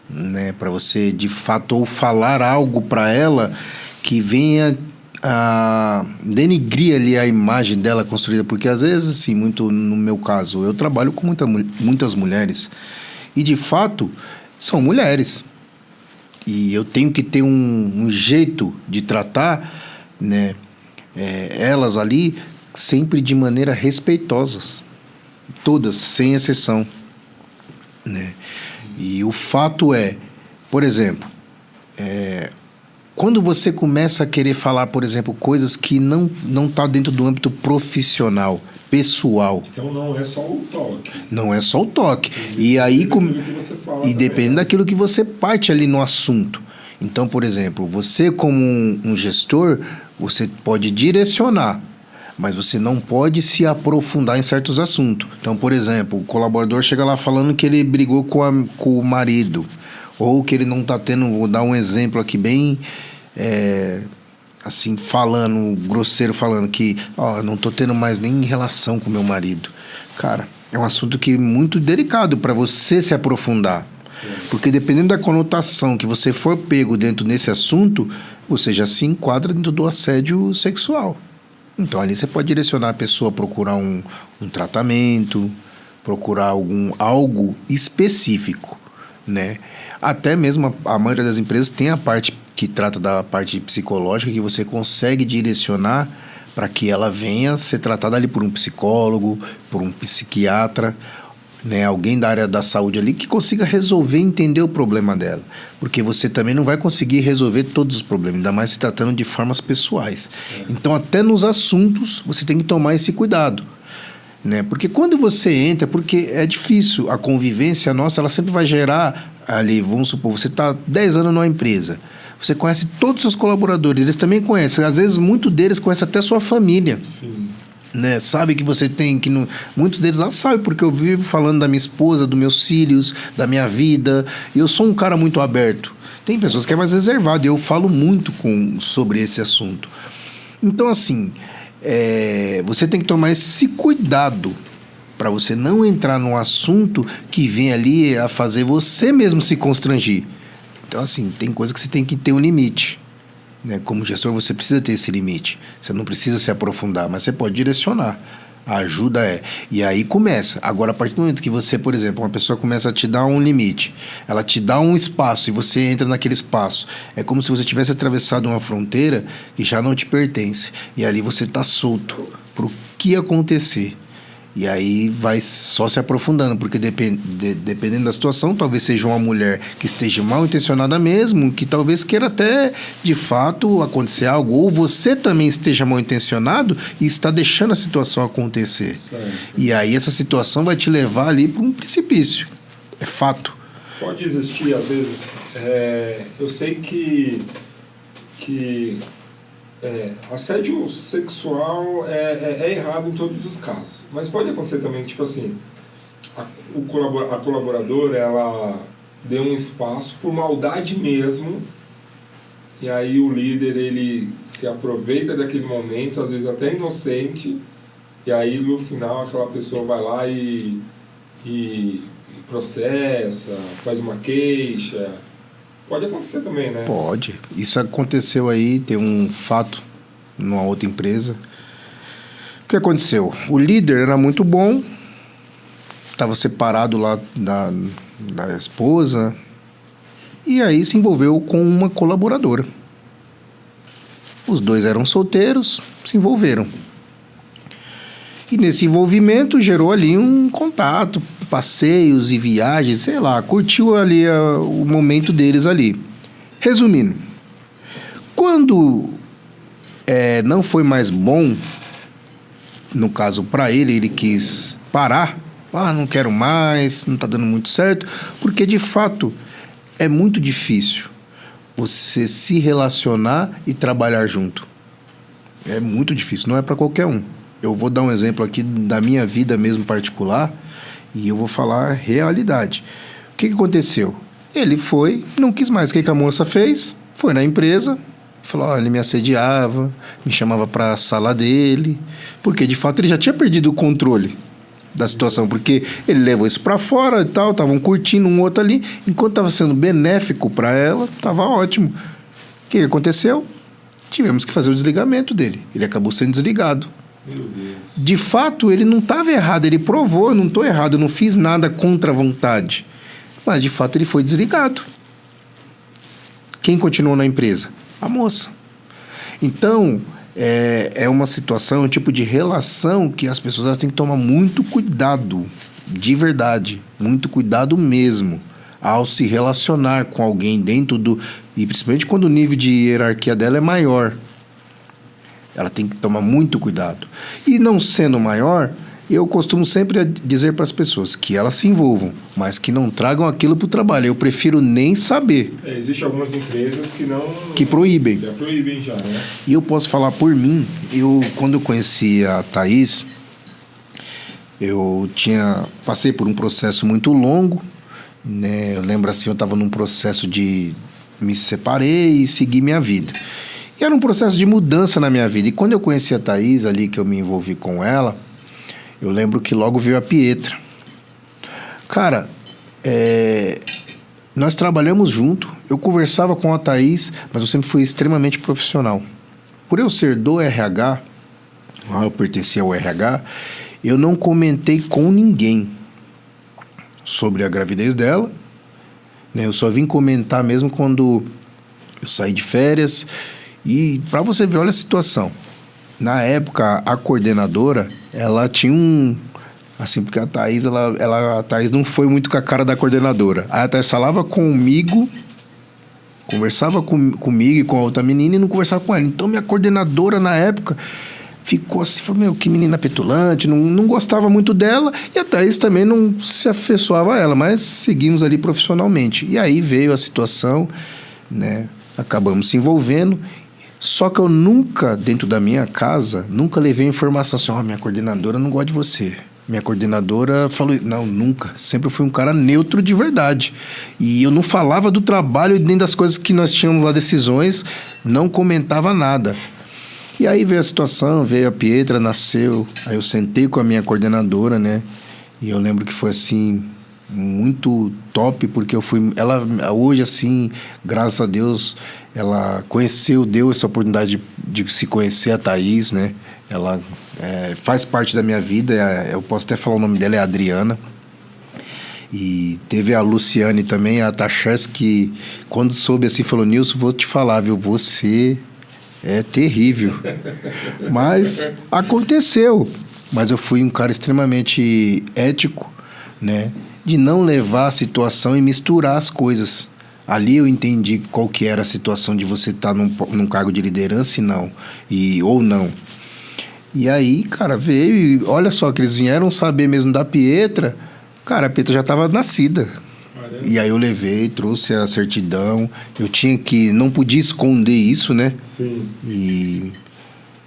né? Para você, de fato, ou falar algo para ela que venha a denigrir ali a imagem dela construída. Porque, às vezes, assim, muito no meu caso, eu trabalho com muitas mulheres e, de fato, são mulheres. E eu tenho que ter um jeito de tratar, né, elas ali sempre de maneira respeitosa, todas, sem exceção, né? E o fato por exemplo, quando você começa a querer falar, por exemplo, coisas que não tá dentro do âmbito profissional, pessoal. Então não é só o toque. Não é só o toque. E aí depende daquilo que você parte ali no assunto. Então, por exemplo, você como um gestor, você pode direcionar, mas você não pode se aprofundar em certos assuntos. Então, por exemplo, o colaborador chega lá falando que ele brigou com o marido, ou que ele não está tendo, vou dar um exemplo aqui bem assim, falando, grosseiro, falando que, não tô tendo mais nem relação com meu marido. Cara, é um assunto que é muito delicado para você se aprofundar. Sim. Porque dependendo da conotação que você for pego dentro desse assunto, você já se enquadra dentro do assédio sexual. Então, ali você pode direcionar a pessoa a procurar um tratamento, procurar algo específico, né? Até mesmo a maioria das empresas tem a parte que trata da parte psicológica, que você consegue direcionar para que ela venha ser tratada ali por um psicólogo, por um psiquiatra, né? Alguém da área da saúde ali que consiga resolver e entender o problema dela. Porque você também não vai conseguir resolver todos os problemas, ainda mais se tratando de formas pessoais. Então, até nos assuntos, você tem que tomar esse cuidado. Né? Porque quando você entra, porque é difícil, a convivência nossa, ela sempre vai gerar ali, vamos supor, você está 10 anos numa empresa, você conhece todos os seus colaboradores, eles também conhecem, às vezes muitos deles conhecem até sua família. Sim. Né? Sabe que você tem que... Muitos deles lá sabem, porque eu vivo falando da minha esposa, dos meus filhos, da minha vida, e eu sou um cara muito aberto. Tem pessoas que é mais reservado, e eu falo muito sobre esse assunto. Então, assim... você tem que tomar esse cuidado para você não entrar num assunto que vem ali a fazer você mesmo se constrangir. Então, assim, tem coisa que você tem que ter um limite. Né? Como gestor, você precisa ter esse limite. Você não precisa se aprofundar, mas você pode direcionar. A ajuda E aí começa. Agora, a partir do momento que você, por exemplo, uma pessoa começa a te dar um limite, ela te dá um espaço e você entra naquele espaço. É como se você tivesse atravessado uma fronteira que já não te pertence. E ali você está solto para o que acontecer. E aí vai só se aprofundando, porque dependendo da situação, talvez seja uma mulher que esteja mal intencionada mesmo, que talvez queira até, de fato, acontecer algo, ou você também esteja mal intencionado e está deixando a situação acontecer. Certo. E aí essa situação vai te levar ali para um precipício. É fato. Pode existir, às vezes, eu sei que assédio sexual é errado em todos os casos, mas pode acontecer também, tipo assim, a colaboradora, ela deu um espaço por maldade mesmo, e aí o líder, ele se aproveita daquele momento, às vezes até inocente, e aí no final aquela pessoa vai lá e processa, faz uma queixa. Pode acontecer também, né? Pode. Isso aconteceu aí, tem um fato numa outra empresa. O que aconteceu? O líder era muito bom, estava separado lá da esposa, e aí se envolveu com uma colaboradora. Os dois eram solteiros, se envolveram. E nesse envolvimento gerou ali um contato, passeios e viagens, sei lá, curtiu ali o momento deles ali. Resumindo, quando não foi mais bom, no caso para ele quis parar, não quero mais, não está dando muito certo, porque de fato é muito difícil você se relacionar e trabalhar junto. É muito difícil, não é para qualquer um. Eu vou dar um exemplo aqui da minha vida mesmo particular e eu vou falar a realidade. O que aconteceu? Ele foi, não quis mais. O que a moça fez? Foi na empresa, falou, ele me assediava, me chamava para a sala dele, porque de fato ele já tinha perdido o controle da situação, porque ele levou isso para fora e tal, estavam curtindo um outro ali, enquanto estava sendo benéfico para ela, estava ótimo. O que aconteceu? Tivemos que fazer o desligamento dele. Ele acabou sendo desligado. Meu Deus. De fato, ele não estava errado, ele provou, eu não estou errado, eu não fiz nada contra a vontade. Mas, de fato, ele foi desligado. Quem continuou na empresa? A moça. Então, é uma situação, um tipo de relação que as pessoas elas têm que tomar muito cuidado, de verdade, muito cuidado mesmo, ao se relacionar com alguém dentro do... E principalmente quando o nível de hierarquia dela é maior. Ela tem que tomar muito cuidado. E não sendo maior, eu costumo sempre dizer para as pessoas que elas se envolvam, mas que não tragam aquilo para o trabalho. Eu prefiro nem saber. Existem algumas empresas que não... Que proíbem. Já proíbem já, né? E eu posso falar por mim. Quando eu conheci a Thaís, passei por um processo muito longo, né? Eu lembro assim, eu estava num processo de me separei e segui minha vida. E era um processo de mudança na minha vida. E quando eu conheci a Thaís ali, que eu me envolvi com ela, eu lembro que logo veio a Pietra. Cara, nós trabalhamos junto, eu conversava com a Thaís, mas eu sempre fui extremamente profissional. Por eu ser do RH, eu pertencia ao RH, eu não comentei com ninguém sobre a gravidez dela, né? Eu só vim comentar mesmo quando eu saí de férias. E para você ver, olha a situação. Na época, a coordenadora, ela tinha assim, porque a Thaís, a Thaís não foi muito com a cara da coordenadora. Aí a Thaís falava comigo, conversava comigo e com a outra menina e não conversava com ela. Então, minha coordenadora, na época, ficou assim, falou, meu, que menina petulante, não gostava muito dela. E a Thaís também não se afeiçoava a ela, mas seguimos ali profissionalmente. E aí veio a situação, né? Acabamos se envolvendo. Só que eu nunca, dentro da minha casa, nunca levei informação assim, minha coordenadora não gosta de você. Minha coordenadora falou, não, nunca. Sempre fui um cara neutro de verdade. E eu não falava do trabalho e nem das coisas que nós tínhamos lá, decisões, não comentava nada. E aí veio a situação, veio a Pietra, nasceu. Aí eu sentei com a minha coordenadora, né? E eu lembro que foi assim, muito top, porque ela hoje assim, graças a Deus, ela deu essa oportunidade de se conhecer a Thaís, né? Ela faz parte da minha vida, eu posso até falar o nome dela, é a Adriana. E teve a Luciane também, a Tachers, que quando soube assim, falou, Nilson, vou te falar, viu, você é terrível. Mas aconteceu. Mas eu fui um cara extremamente ético, né? De não levar a situação e misturar as coisas. Ali eu entendi qual que era a situação de você estar num cargo de liderança ou não. E aí, cara, veio e olha só, que eles vieram saber mesmo da Pietra. Cara, a Pietra já estava nascida. Caramba. E aí eu levei, trouxe a certidão. Eu não podia esconder isso, né? Sim. E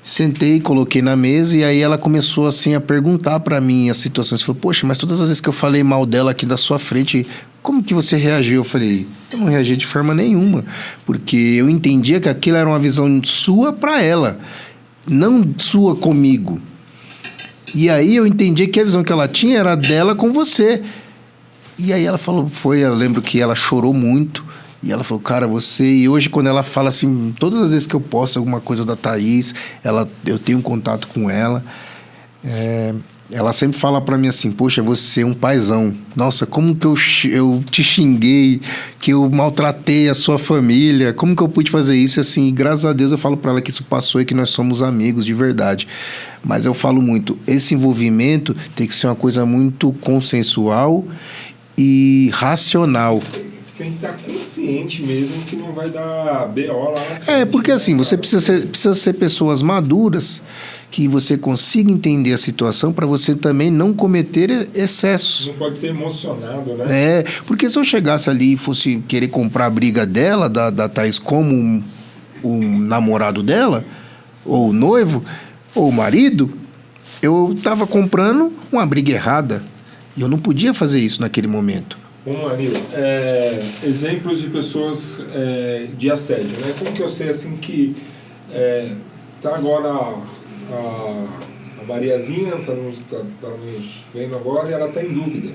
sentei, coloquei na mesa e aí ela começou assim a perguntar para mim as situações. Falou, poxa, mas todas as vezes que eu falei mal dela aqui da sua frente, como que você reagiu? Eu falei, eu não reagi de forma nenhuma, porque eu entendia que aquilo era uma visão sua para ela, não sua comigo. E aí eu entendi que a visão que ela tinha era dela com você. E aí ela falou, eu lembro que ela chorou muito. E ela falou, cara, e hoje quando ela fala assim, todas as vezes que eu posto alguma coisa da Thaís, eu tenho contato com ela, ela sempre fala pra mim assim, poxa, você é um paizão. Nossa, como que eu te xinguei, que eu maltratei a sua família, como que eu pude fazer isso? Assim, graças a Deus eu falo pra ela que isso passou e que nós somos amigos de verdade. Mas eu falo muito, esse envolvimento tem que ser uma coisa muito consensual e racional. Tem que estar consciente mesmo que não vai dar BO lá na frente. Porque assim, você precisa ser pessoas maduras, que você consiga entender a situação para você também não cometer excessos. Não pode ser emocionado, né? Porque se eu chegasse ali e fosse querer comprar a briga dela, da Thaís, como o namorado dela, ou o noivo, ou o marido, eu estava comprando uma briga errada. E eu não podia fazer isso naquele momento. Vamos lá, Nilo. Exemplos de pessoas de assédio, né? Como que eu sei assim que tá agora a Mariazinha tá nos vendo agora e ela está em dúvida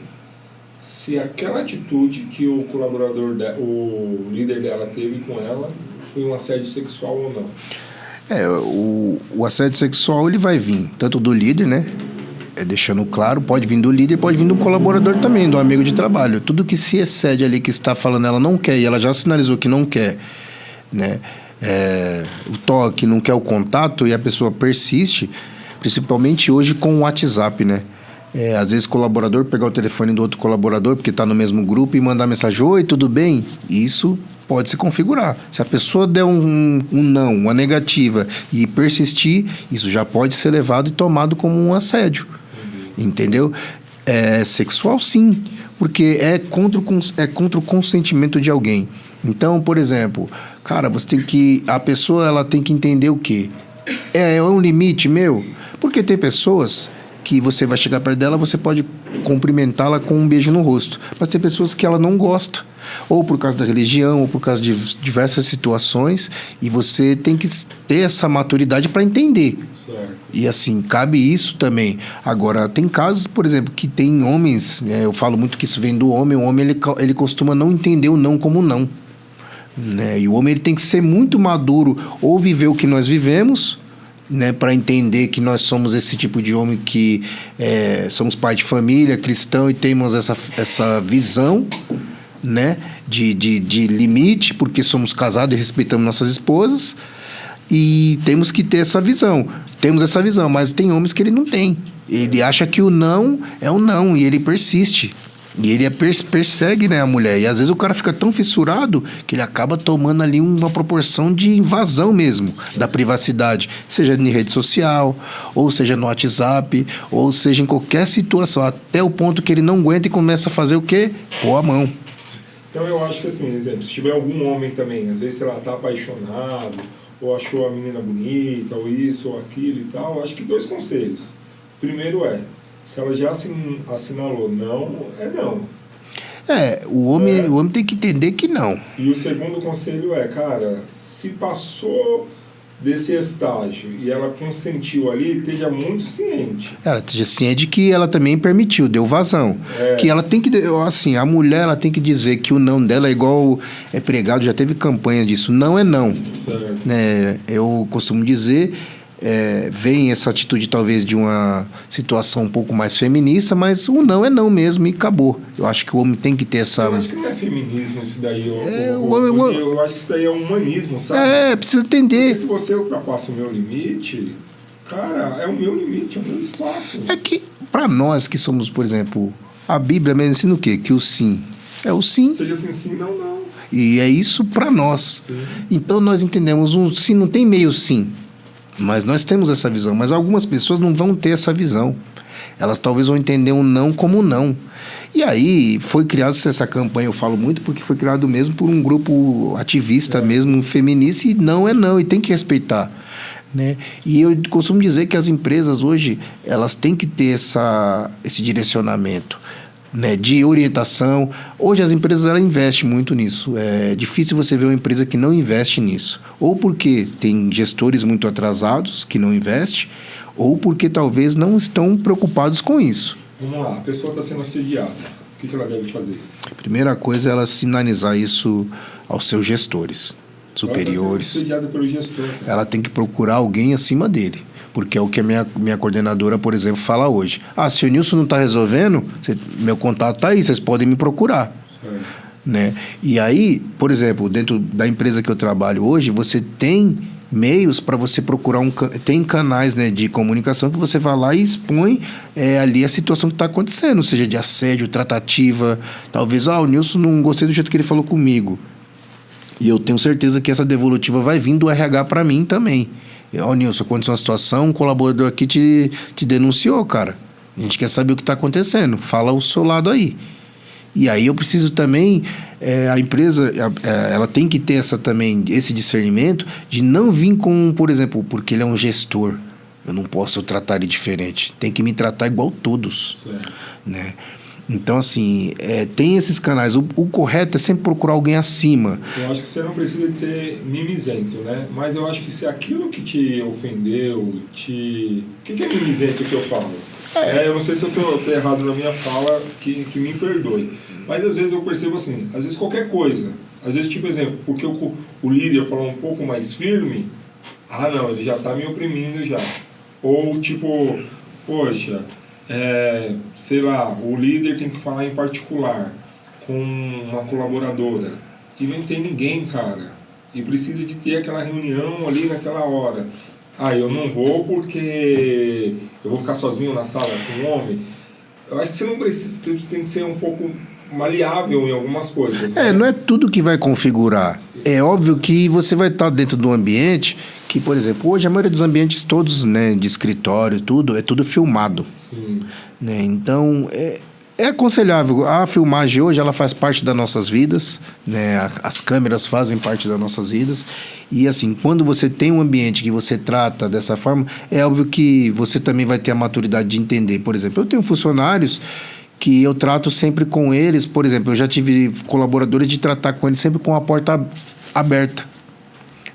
se aquela atitude que o colaborador, o líder dela teve com ela foi um assédio sexual ou não? O assédio sexual ele vai vir tanto do líder, né? Deixando claro, pode vir do líder, pode vir do colaborador também, do amigo de trabalho. Tudo que se excede ali, que está falando, ela não quer, e ela já sinalizou que não quer, né? O toque, não quer o contato, e a pessoa persiste, principalmente hoje com o WhatsApp, né? Às vezes o colaborador pegar o telefone do outro colaborador, porque está no mesmo grupo, e mandar mensagem, oi, tudo bem? Isso pode se configurar. Se a pessoa der um não, uma negativa, e persistir, isso já pode ser levado e tomado como um assédio. Entendeu? Sexual, sim, porque é contra o consentimento de alguém. Então, por exemplo, cara, a pessoa ela tem que entender o quê? É um limite meu? Porque tem pessoas que você vai chegar perto dela, você pode cumprimentá-la com um beijo no rosto. Mas tem pessoas que ela não gosta, ou por causa da religião, ou por causa de diversas situações, e você tem que ter essa maturidade para entender. Certo. E assim, cabe isso também. Agora, tem casos, por exemplo, que tem homens, né, eu falo muito que isso vem do homem, o homem ele costuma não entender o não como não. Né? E o homem ele tem que ser muito maduro, ou viver o que nós vivemos, né, para entender que nós somos esse tipo de homem que somos pai de família, cristão, e temos essa visão, né, de limite, porque somos casados e respeitamos nossas esposas, e temos que ter essa visão. Temos essa visão, mas tem homens que ele não tem. Ele acha que o não é o não, e ele persiste. E ele persegue, né, a mulher. E às vezes o cara fica tão fissurado que ele acaba tomando ali uma proporção de invasão mesmo da privacidade. Seja em rede social, ou seja no WhatsApp, ou seja em qualquer situação. Até o ponto que ele não aguenta e começa a fazer o quê? Pôr a mão. Então eu acho que assim, exemplo, se tiver algum homem também, às vezes, sei lá, tá apaixonado, ou achou a menina bonita, ou isso, ou aquilo e tal, eu acho que 2 conselhos. Primeiro se ela já assinalou não, é não. O homem tem que entender que não. E o segundo conselho cara, se passou desse estágio e ela consentiu ali, esteja muito ciente. Ela esteja ciente que ela também permitiu, deu vazão. Que ela tem que, assim, a mulher ela tem que dizer que o não dela é igual é pregado, já teve campanha disso, não é não. Certo. Né? Eu costumo dizer... vem essa atitude talvez de uma situação um pouco mais feminista, mas o não é não mesmo e acabou. Eu acho que o homem tem que ter essa... Eu acho que não é feminismo isso daí, eu acho que isso daí é humanismo, sabe? Precisa entender. Porque se você ultrapassa o meu limite, cara, é o meu limite, é o meu espaço. É que para nós que somos, por exemplo, a Bíblia mesmo ensina o quê? Que o sim é o sim. Seja assim, sim, não, não. E é isso para nós. Sim. Então nós entendemos um sim, não tem meio sim. Mas nós temos essa visão, mas algumas pessoas não vão ter essa visão. Elas talvez vão entender um não como não. E aí foi criada essa campanha, eu falo muito porque foi criado mesmo por um grupo ativista mesmo, feminista, e não é não, e tem que respeitar. Né? E eu costumo dizer que as empresas hoje, elas têm que ter esse direcionamento. Né, de orientação. Hoje as empresas elas investem muito nisso. É difícil você ver uma empresa que não investe nisso. Ou porque tem gestores muito atrasados que não investem, ou porque talvez não estão preocupados com isso. Vamos lá, a pessoa está sendo assediada. O que ela deve fazer? Primeira coisa é ela sinalizar isso aos seus gestores superiores. Ela está sendo assediada pelo gestor. Cara. Ela tem que procurar alguém acima dele. Porque é o que a minha coordenadora, por exemplo, fala hoje. Se o Nilson não está resolvendo, meu contato está aí, vocês podem me procurar. Né? E aí, por exemplo, dentro da empresa que eu trabalho hoje, você tem meios para você procurar tem canais, né, de comunicação que você vai lá e expõe ali a situação que está acontecendo, seja de assédio, tratativa. Talvez, o Nilson não gostei do jeito que ele falou comigo. E eu tenho certeza que essa devolutiva vai vir do RH para mim também. Nilson, aconteceu uma situação, um colaborador aqui te denunciou, cara. A gente quer saber o que está acontecendo. Fala o seu lado aí. E aí eu preciso também... a empresa, ela tem que ter também esse discernimento de não vir com, por exemplo, porque ele é um gestor. Eu não posso tratar ele diferente. Tem que me tratar igual todos. Certo. Né? Então, assim, tem esses canais. O correto é sempre procurar alguém acima. Eu acho que você não precisa de ser mimizento, né? Mas eu acho que se aquilo que te ofendeu, O que é mimizento que eu falo? Eu não sei se eu estou errado na minha fala, que me perdoe. Mas às vezes eu percebo assim, às vezes qualquer coisa. Às vezes, tipo exemplo, porque o líder falou um pouco mais firme, não, ele já está me oprimindo já. Ou tipo, poxa... sei lá, o líder tem que falar em particular com uma colaboradora e não tem ninguém, cara, e precisa de ter aquela reunião ali naquela hora. Eu não vou porque eu vou ficar sozinho na sala com um homem. Eu acho que você não precisa, você tem que ser um pouco maleável em algumas coisas. Né? Não é tudo que vai configurar. É óbvio que você vai estar dentro de um ambiente que, por exemplo, hoje a maioria dos ambientes todos, né, de escritório, tudo, é tudo filmado. Sim. Né? Então, É aconselhável. A filmagem hoje ela faz parte das nossas vidas, né? As câmeras fazem parte das nossas vidas. E assim, quando você tem um ambiente que você trata dessa forma, é óbvio que você também vai ter a maturidade de entender. Por exemplo, eu tenho funcionários que eu trato sempre com eles. Por exemplo, eu já tive colaboradores de tratar com eles sempre com a porta aberta.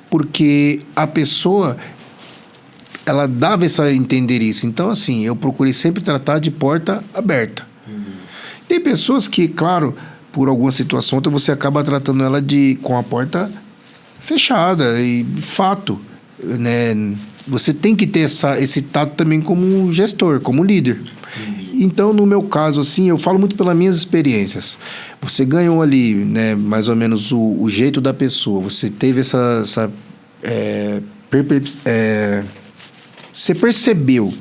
Porque a pessoa, ela dava essa a entender isso. Então, assim, eu procurei sempre tratar de porta aberta. Tem pessoas que, claro, por alguma situação outra, você acaba tratando ela com a porta fechada. E fato, né? Você tem que ter esse tato também como gestor, como líder. Então, no meu caso, assim, eu falo muito pelas minhas experiências. Você ganhou ali, né, mais ou menos o jeito da pessoa. Você teve você percebeu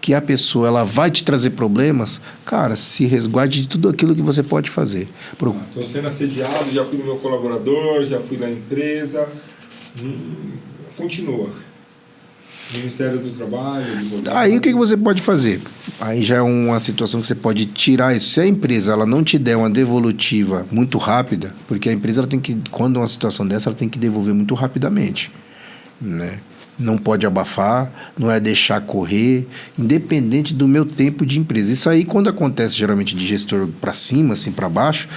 que a pessoa ela vai te trazer problemas, cara, se resguarde de tudo aquilo que você pode fazer. Estou sendo assediado, já fui no meu colaborador, já fui na empresa. Continua. Ministério do Trabalho. Aí o que você pode fazer? Aí já é uma situação que você pode tirar isso. Se a empresa ela não te der uma devolutiva muito rápida, porque a empresa ela tem que, quando uma situação dessa, ela tem que devolver muito rapidamente, né? Não pode abafar, não é deixar correr, independente do meu tempo de empresa. Isso aí, quando acontece geralmente de gestor para cima, assim para baixo,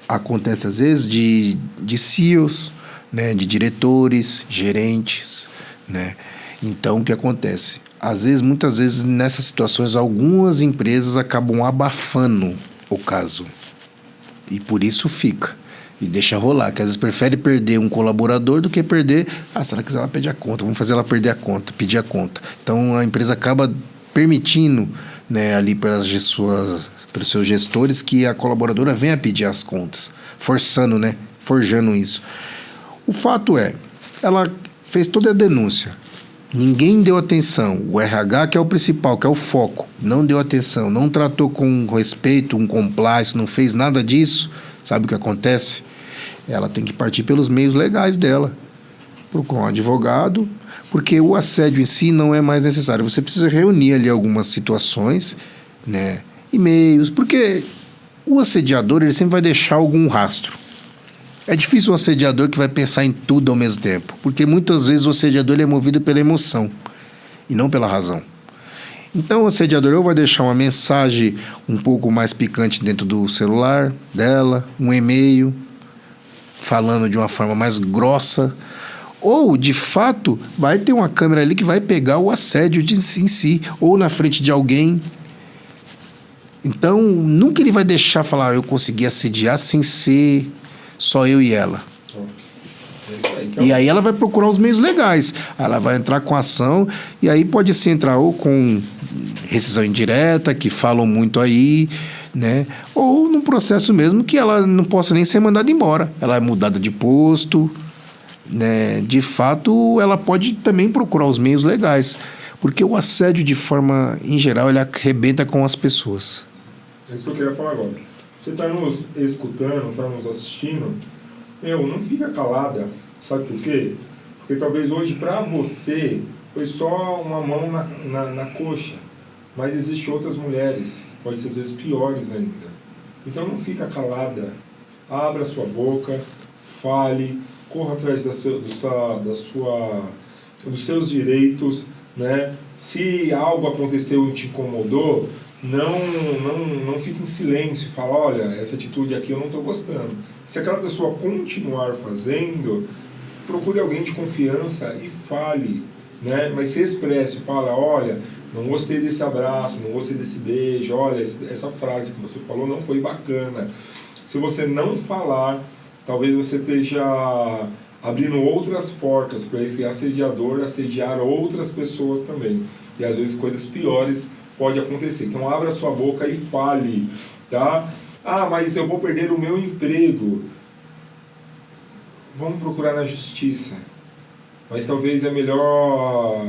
acontece às vezes de CEOs, né, de diretores, gerentes, né? Então, o que acontece? Às vezes, muitas vezes, nessas situações, algumas empresas acabam abafando o caso. E por isso fica. E deixa rolar, que às vezes prefere perder um colaborador do que perder... se ela quiser, ela pede a conta. Vamos fazer ela perder a conta, pedir a conta. Então, a empresa acaba permitindo, né, ali pelos seus gestores que a colaboradora venha pedir as contas. Forçando, né? Forjando isso. O fato é, ela fez toda a denúncia. Ninguém deu atenção. O RH, que é o principal, que é o foco, não deu atenção. Não tratou com respeito, um compliance, não fez nada disso. Sabe o que acontece? Ela tem que partir pelos meios legais dela. Procurar um advogado, porque o assédio em si não é mais necessário. Você precisa reunir ali algumas situações, né? E-mails, porque o assediador ele sempre vai deixar algum rastro. É difícil um assediador que vai pensar em tudo ao mesmo tempo, porque muitas vezes o assediador ele é movido pela emoção e não pela razão. Então o assediador vai deixar uma mensagem um pouco mais picante dentro do celular dela, um e-mail falando de uma forma mais grossa, ou de fato vai ter uma câmera ali que vai pegar o assédio em si, ou na frente de alguém. Então nunca ele vai deixar falar, eu consegui assediar sem ser só eu e ela. E aí ela vai procurar os meios legais. Ela vai entrar com ação e aí pode se entrar ou com rescisão indireta, que falam muito aí, né? Ou num processo mesmo que ela não possa nem ser mandada embora. Ela é mudada de posto, né? De fato, ela pode também procurar os meios legais, porque o assédio, de forma em geral, ele arrebenta com as pessoas. É isso que eu queria falar agora. Você está nos escutando, está nos assistindo, não fica calada. Sabe por quê? Porque talvez hoje para você foi só uma mão na coxa, mas existem outras mulheres, pode ser às vezes piores ainda. Então não fica calada, abra sua boca, fale, corra atrás dos seus direitos, né? Se algo aconteceu e te incomodou, não fique em silêncio, fala, olha, essa atitude aqui eu não estou gostando. Se aquela pessoa continuar fazendo, procure alguém de confiança e fale, né? Mas se expresse, fala, olha, não gostei desse abraço, não gostei desse beijo, olha, essa frase que você falou não foi bacana. Se você não falar, talvez você esteja abrindo outras portas para esse assediador assediar outras pessoas também. E às vezes coisas piores podem acontecer. Então abra sua boca e fale, tá? Mas eu vou perder o meu emprego. Vamos procurar na justiça. Mas talvez é melhor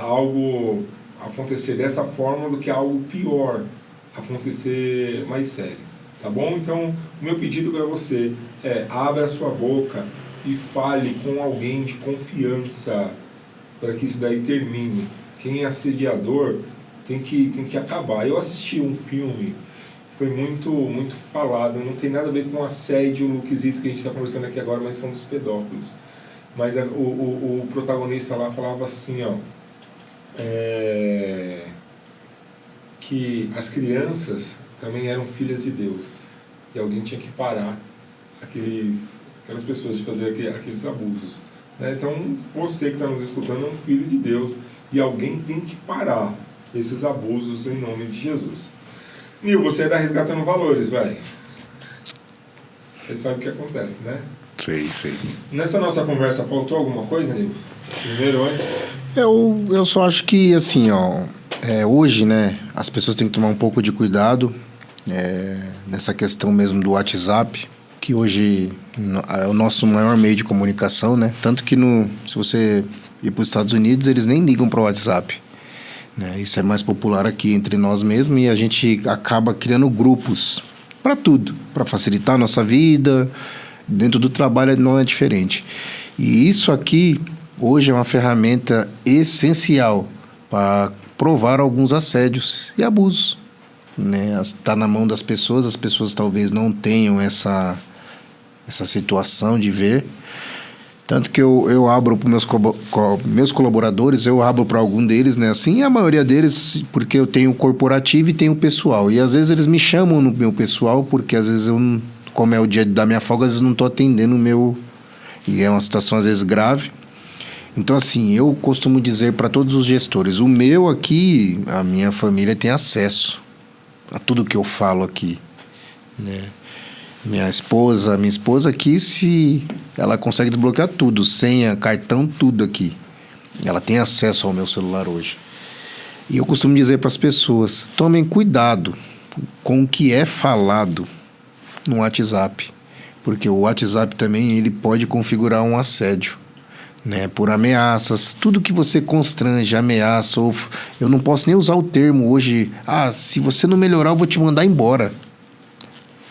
algo acontecer dessa forma do que algo pior acontecer mais sério. Tá bom? Então, o meu pedido para você é abra sua boca e fale com alguém de confiança para que isso daí termine. Quem é assediador tem que acabar. Eu assisti um filme foi muito falado, não tem nada a ver com assédio no quesito que a gente está conversando aqui agora, mas são dos pedófilos. Mas o protagonista lá falava assim, ó, que as crianças também eram filhas de Deus, e alguém tinha que parar aquelas pessoas de fazer aqueles abusos. Né? Então, você que está nos escutando é um filho de Deus, e alguém tem que parar esses abusos em nome de Jesus. Nil, você é da Resgatando Valores, velho. Você sabe o que acontece, né? Sei. Nessa nossa conversa, faltou alguma coisa, Nil? Primeiro, antes? Eu só acho que, assim, ó, hoje, né, as pessoas têm que tomar um pouco de cuidado nessa questão mesmo do WhatsApp, que hoje é o nosso maior meio de comunicação, né? Tanto que se você ir para os Estados Unidos, eles nem ligam para o WhatsApp. Né? Isso é mais popular aqui entre nós mesmos, e a gente acaba criando grupos para tudo, para facilitar a nossa vida. Dentro do trabalho não é diferente. E isso aqui, hoje, é uma ferramenta essencial para provar alguns assédios e abusos. Né? Está na mão das pessoas, as pessoas talvez não tenham essa situação de ver. Tanto que eu abro para meus colaboradores, eu abro para algum deles, né? Assim, a maioria deles, porque eu tenho o corporativo e tenho o pessoal. E às vezes eles me chamam no meu pessoal, porque às vezes como é o dia da minha folga, às vezes não estou atendendo o meu... E é uma situação às vezes grave. Então, assim, eu costumo dizer para todos os gestores, o meu aqui, a minha família tem acesso a tudo que eu falo aqui, né? Minha esposa aqui, se ela consegue desbloquear tudo, senha, cartão, tudo aqui. Ela tem acesso ao meu celular hoje. E eu costumo dizer para as pessoas, tomem cuidado com o que é falado no WhatsApp, porque o WhatsApp também ele pode configurar um assédio, né? Por ameaças, tudo que você constrange, ameaça, ou eu não posso nem usar o termo hoje, se você não melhorar eu vou te mandar embora.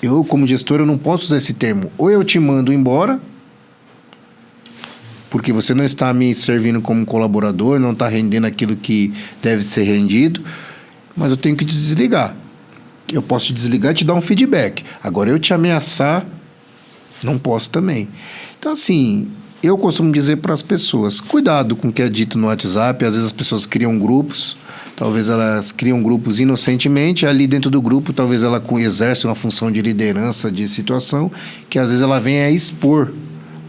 Eu, como gestor, eu não posso usar esse termo. Ou eu te mando embora, porque você não está me servindo como colaborador, não está rendendo aquilo que deve ser rendido, mas eu tenho que te desligar. Eu posso te desligar e te dar um feedback. Agora, eu te ameaçar, não posso também. Então, assim, eu costumo dizer para as pessoas, cuidado com o que é dito no WhatsApp. Às vezes as pessoas criam grupos, talvez elas criam grupos inocentemente, ali dentro do grupo talvez ela exerce uma função de liderança de situação, que às vezes ela vem a expor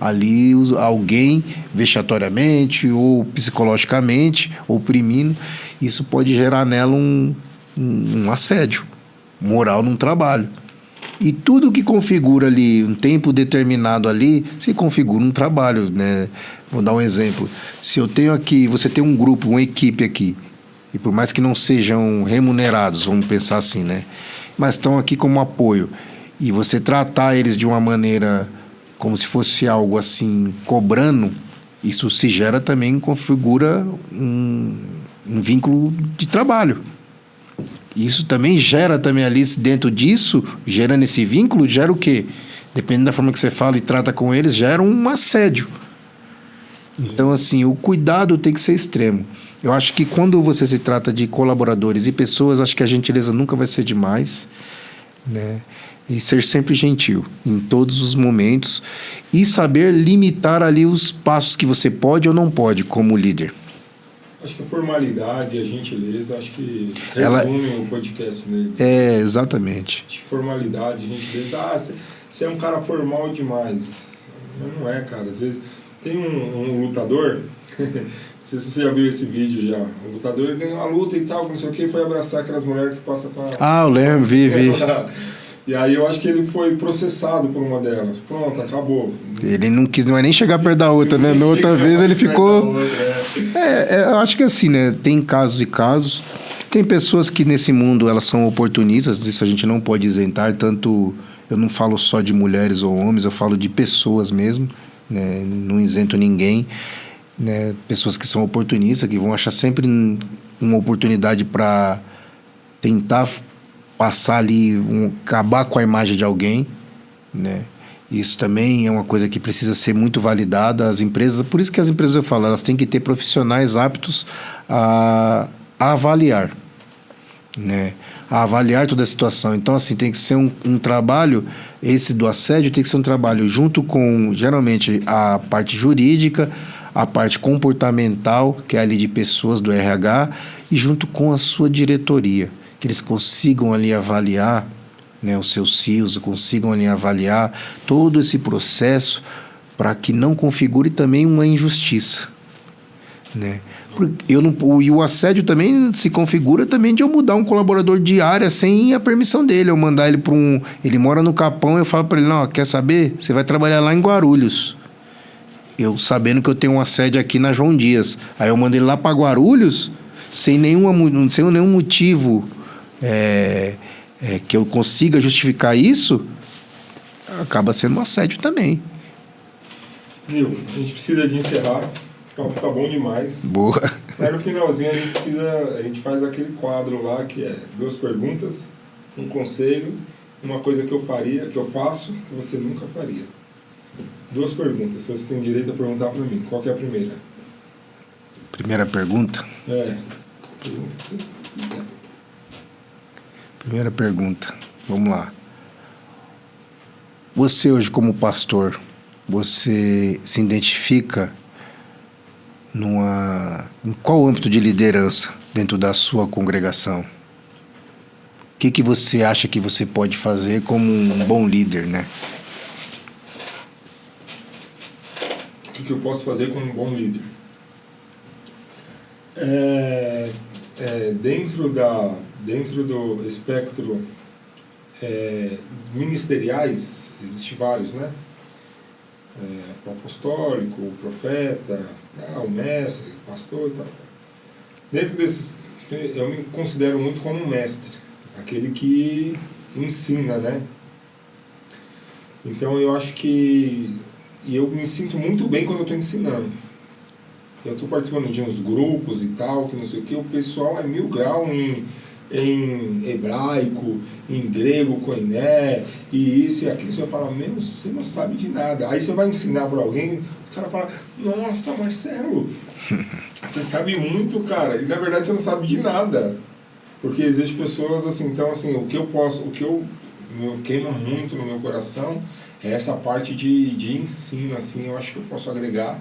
ali alguém vexatoriamente ou psicologicamente, oprimindo. Isso pode gerar nela um assédio moral num trabalho. E tudo que configura ali, um tempo determinado ali, se configura um trabalho, né? Vou dar um exemplo. Se eu tenho aqui, você tem um grupo, uma equipe aqui, e por mais que não sejam remunerados, vamos pensar assim, né? Mas estão aqui como apoio, e você tratar eles de uma maneira como se fosse algo assim, cobrando, isso se gera também, configura um vínculo de trabalho. Isso também gera também ali dentro disso, gerando esse vínculo, gera o quê? Dependendo da forma que você fala e trata com eles, gera um assédio. Então, assim, o cuidado tem que ser extremo. Eu acho que quando você se trata de colaboradores e pessoas, acho que a gentileza nunca vai ser demais, né? E ser sempre gentil em todos os momentos e saber limitar ali os passos que você pode ou não pode como líder. Acho que a formalidade, a gentileza, acho que resume o podcast, né? Exatamente. Acho que formalidade, gentileza. Você é um cara formal demais. Mas não é, cara. Às vezes tem um lutador, não sei se você já viu esse vídeo já. O lutador ganhou uma luta e tal, não sei o que, foi abraçar aquelas mulheres que passam com a... eu lembro, vi. E aí eu acho que ele foi processado por uma delas. Pronto, acabou. Ele não quis nem chegar perto da outra, né? Na outra vez ele ficou... eu acho que assim, né? Tem casos e casos. Tem pessoas que nesse mundo elas são oportunistas, isso a gente não pode isentar, tanto... Eu não falo só de mulheres ou homens, eu falo de pessoas mesmo, né? Não isento ninguém, né? Pessoas que são oportunistas, que vão achar sempre uma oportunidade para tentar passar ali, acabar com a imagem de alguém, né? Isso também é uma coisa que precisa ser muito validada. As empresas, por isso que as empresas, eu falo, elas têm que ter profissionais aptos a avaliar, né, a avaliar toda a situação. Então, assim, tem que ser um trabalho, esse do assédio tem que ser um trabalho junto com, geralmente, a parte jurídica, a parte comportamental, que é ali de pessoas do RH, e junto com a sua diretoria, que eles consigam ali avaliar, né, os seus CIOs, consigam ali avaliar todo esse processo para que não configure também uma injustiça, né? E o assédio também se configura também de eu mudar um colaborador de área sem a permissão dele, eu mandar ele para um... Ele mora no Capão, eu falo para ele, não, quer saber? Você vai trabalhar lá em Guarulhos. Eu sabendo que eu tenho um assédio aqui na João Dias. Aí eu mando ele lá para Guarulhos sem nenhum motivo que eu consiga justificar isso, acaba sendo um assédio também. Nil, a gente precisa de encerrar. Tá bom demais. Boa. Aí no finalzinho a gente faz aquele quadro lá que é 2 perguntas, um conselho, uma coisa que eu faria, que eu faço, que você nunca faria. 2 perguntas, você tem direito a perguntar para mim. Qual que é a primeira? Primeira pergunta? Primeira pergunta. Vamos lá. Você hoje como pastor, você se identifica em qual âmbito de liderança dentro da sua congregação? O que você acha que você pode fazer como um bom líder, né? O que eu posso fazer como um bom líder? Dentro do espectro ministeriais, existem vários, né? O apostólico, o profeta, o mestre, o pastor e tal. Dentro desses, eu me considero muito como um mestre, aquele que ensina, né? Então eu acho que eu me sinto muito bem quando eu estou ensinando. Eu estou participando de uns grupos e tal, que não sei o que, o pessoal é 1000 graus em hebraico, em grego, koiné, e isso e aquilo. Você fala, meu, você não sabe de nada. Aí você vai ensinar para alguém, os caras falam, nossa, Marcelo, você sabe muito, cara, e na verdade você não sabe de nada. Porque existem pessoas assim, então assim, o que me queima muito no meu coração é essa parte de ensino, assim, eu acho que eu posso agregar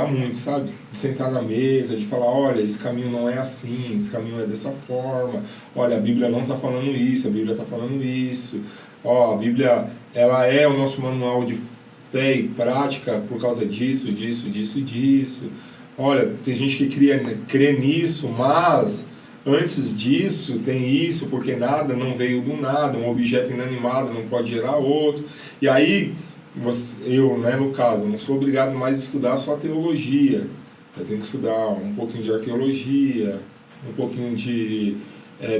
muito, sabe? De sentar na mesa, de falar, olha, esse caminho não é assim, esse caminho é dessa forma, olha, a Bíblia não está falando isso, a Bíblia está falando isso, ó, a Bíblia, ela é o nosso manual de fé e prática por causa disso, disso. Olha, tem gente que crê nisso, mas antes disso tem isso, porque nada não veio do nada, um objeto inanimado não pode gerar outro. E aí, eu, né, no caso, não sou obrigado mais a estudar só teologia. Eu tenho que estudar um pouquinho de arqueologia, um pouquinho de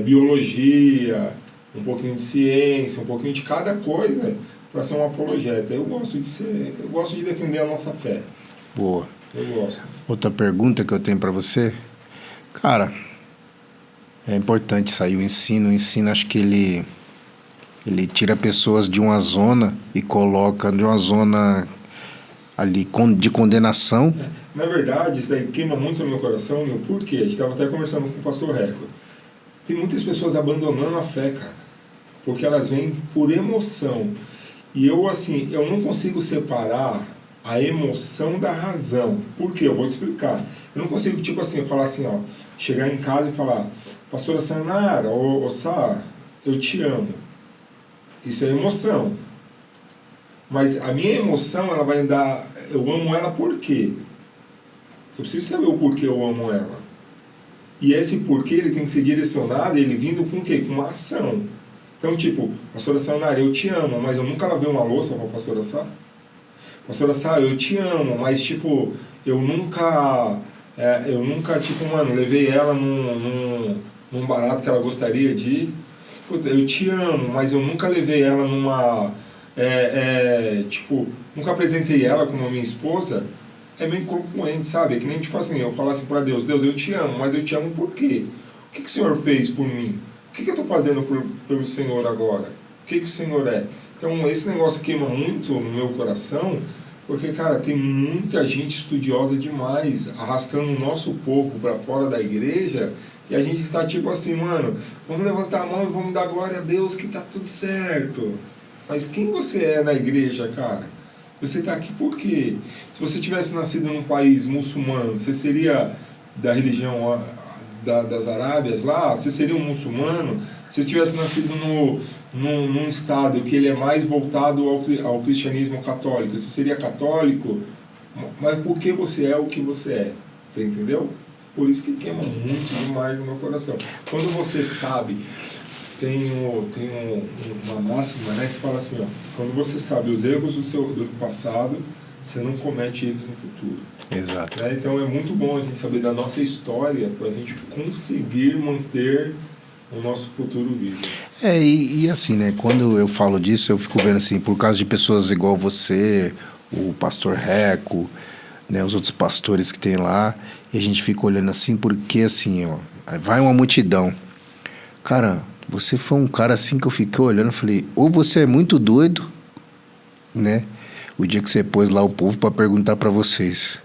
biologia, um pouquinho de ciência, um pouquinho de cada coisa para ser um apologeta. Eu gosto de defender a nossa fé. Boa. Eu gosto. Outra pergunta que eu tenho para você, cara, é importante sair o ensino. O ensino, acho que ele tira pessoas de uma zona e coloca de uma zona ali de condenação. Na verdade, isso daí queima muito no meu coração, meu, por quê? A gente estava até conversando com o pastor Reco. Tem muitas pessoas abandonando a fé, cara, porque elas vêm por emoção. E eu, assim, eu não consigo separar a emoção da razão. Por quê? Eu vou te explicar. Eu não consigo, tipo assim, falar assim, ó, chegar em casa e falar, pastora Sanara, ô Sá, eu te amo. Isso é emoção. Mas a minha emoção, ela vai dar... Eu amo ela por quê? Eu preciso saber o porquê eu amo ela. E esse porquê, ele tem que ser direcionado, ele vindo com o quê? Com uma ação. Então, tipo, pastora Sanara, eu te amo, mas eu nunca lavei uma louça para a pastora Sá. Pastora Sá, eu te amo, mas, tipo, eu nunca, tipo, mano, levei ela num barato que ela gostaria de ir. Puta, eu te amo, mas eu nunca levei ela numa... tipo, nunca apresentei ela como minha esposa. É meio concluente, sabe? É que nem tipo assim, eu falasse para Deus, Deus, eu te amo, mas eu te amo por quê? O que o Senhor fez por mim? O que eu estou fazendo pelo Senhor agora? O que o Senhor é? Então, esse negócio queima muito no meu coração, porque, cara, tem muita gente estudiosa demais, arrastando o nosso povo para fora da igreja, E a gente está tipo assim, mano, vamos levantar a mão e vamos dar glória a Deus que tá tudo certo. Mas quem você é na igreja, cara? Você está aqui por quê? Se você tivesse nascido num país muçulmano, você seria da religião das Arábias lá? Você seria um muçulmano? Se você tivesse nascido num estado que ele é mais voltado ao cristianismo católico, você seria católico? Mas por que você é o que você é? Você entendeu? Por isso que queima muito demais no meu coração. Quando você sabe, tem uma máxima, né, que fala assim, ó, quando você sabe os erros do passado, você não comete eles no futuro. Exato. Né? Então é muito bom a gente saber da nossa história para a gente conseguir manter o nosso futuro vivo. E assim, né, quando eu falo disso, eu fico vendo assim, por causa de pessoas igual você, o pastor Reco, né, os outros pastores que tem lá, e a gente fica olhando assim, porque assim, ó, vai uma multidão. Cara, você foi um cara assim que eu fiquei olhando, falei, ou você é muito doido, né? O dia que você pôs lá o povo para perguntar para vocês.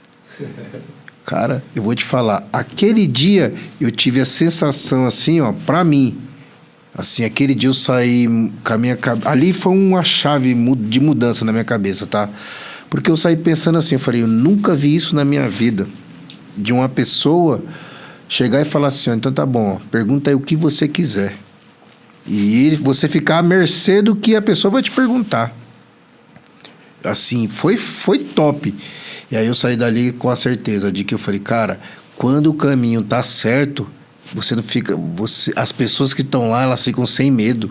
Cara, eu vou te falar, aquele dia eu tive a sensação assim, ó, pra mim, assim, aquele dia eu saí com a minha cabeça, ali foi uma chave de mudança na minha cabeça, tá? Porque eu saí pensando assim, eu falei, eu nunca vi isso na minha vida, de uma pessoa chegar e falar assim, ó, então tá bom, ó, pergunta aí o que você quiser. E você ficar à mercê do que a pessoa vai te perguntar. Assim, foi top. E aí eu saí dali com a certeza de que eu falei, cara, quando o caminho tá certo, você não fica... as pessoas que estão lá, elas ficam sem medo.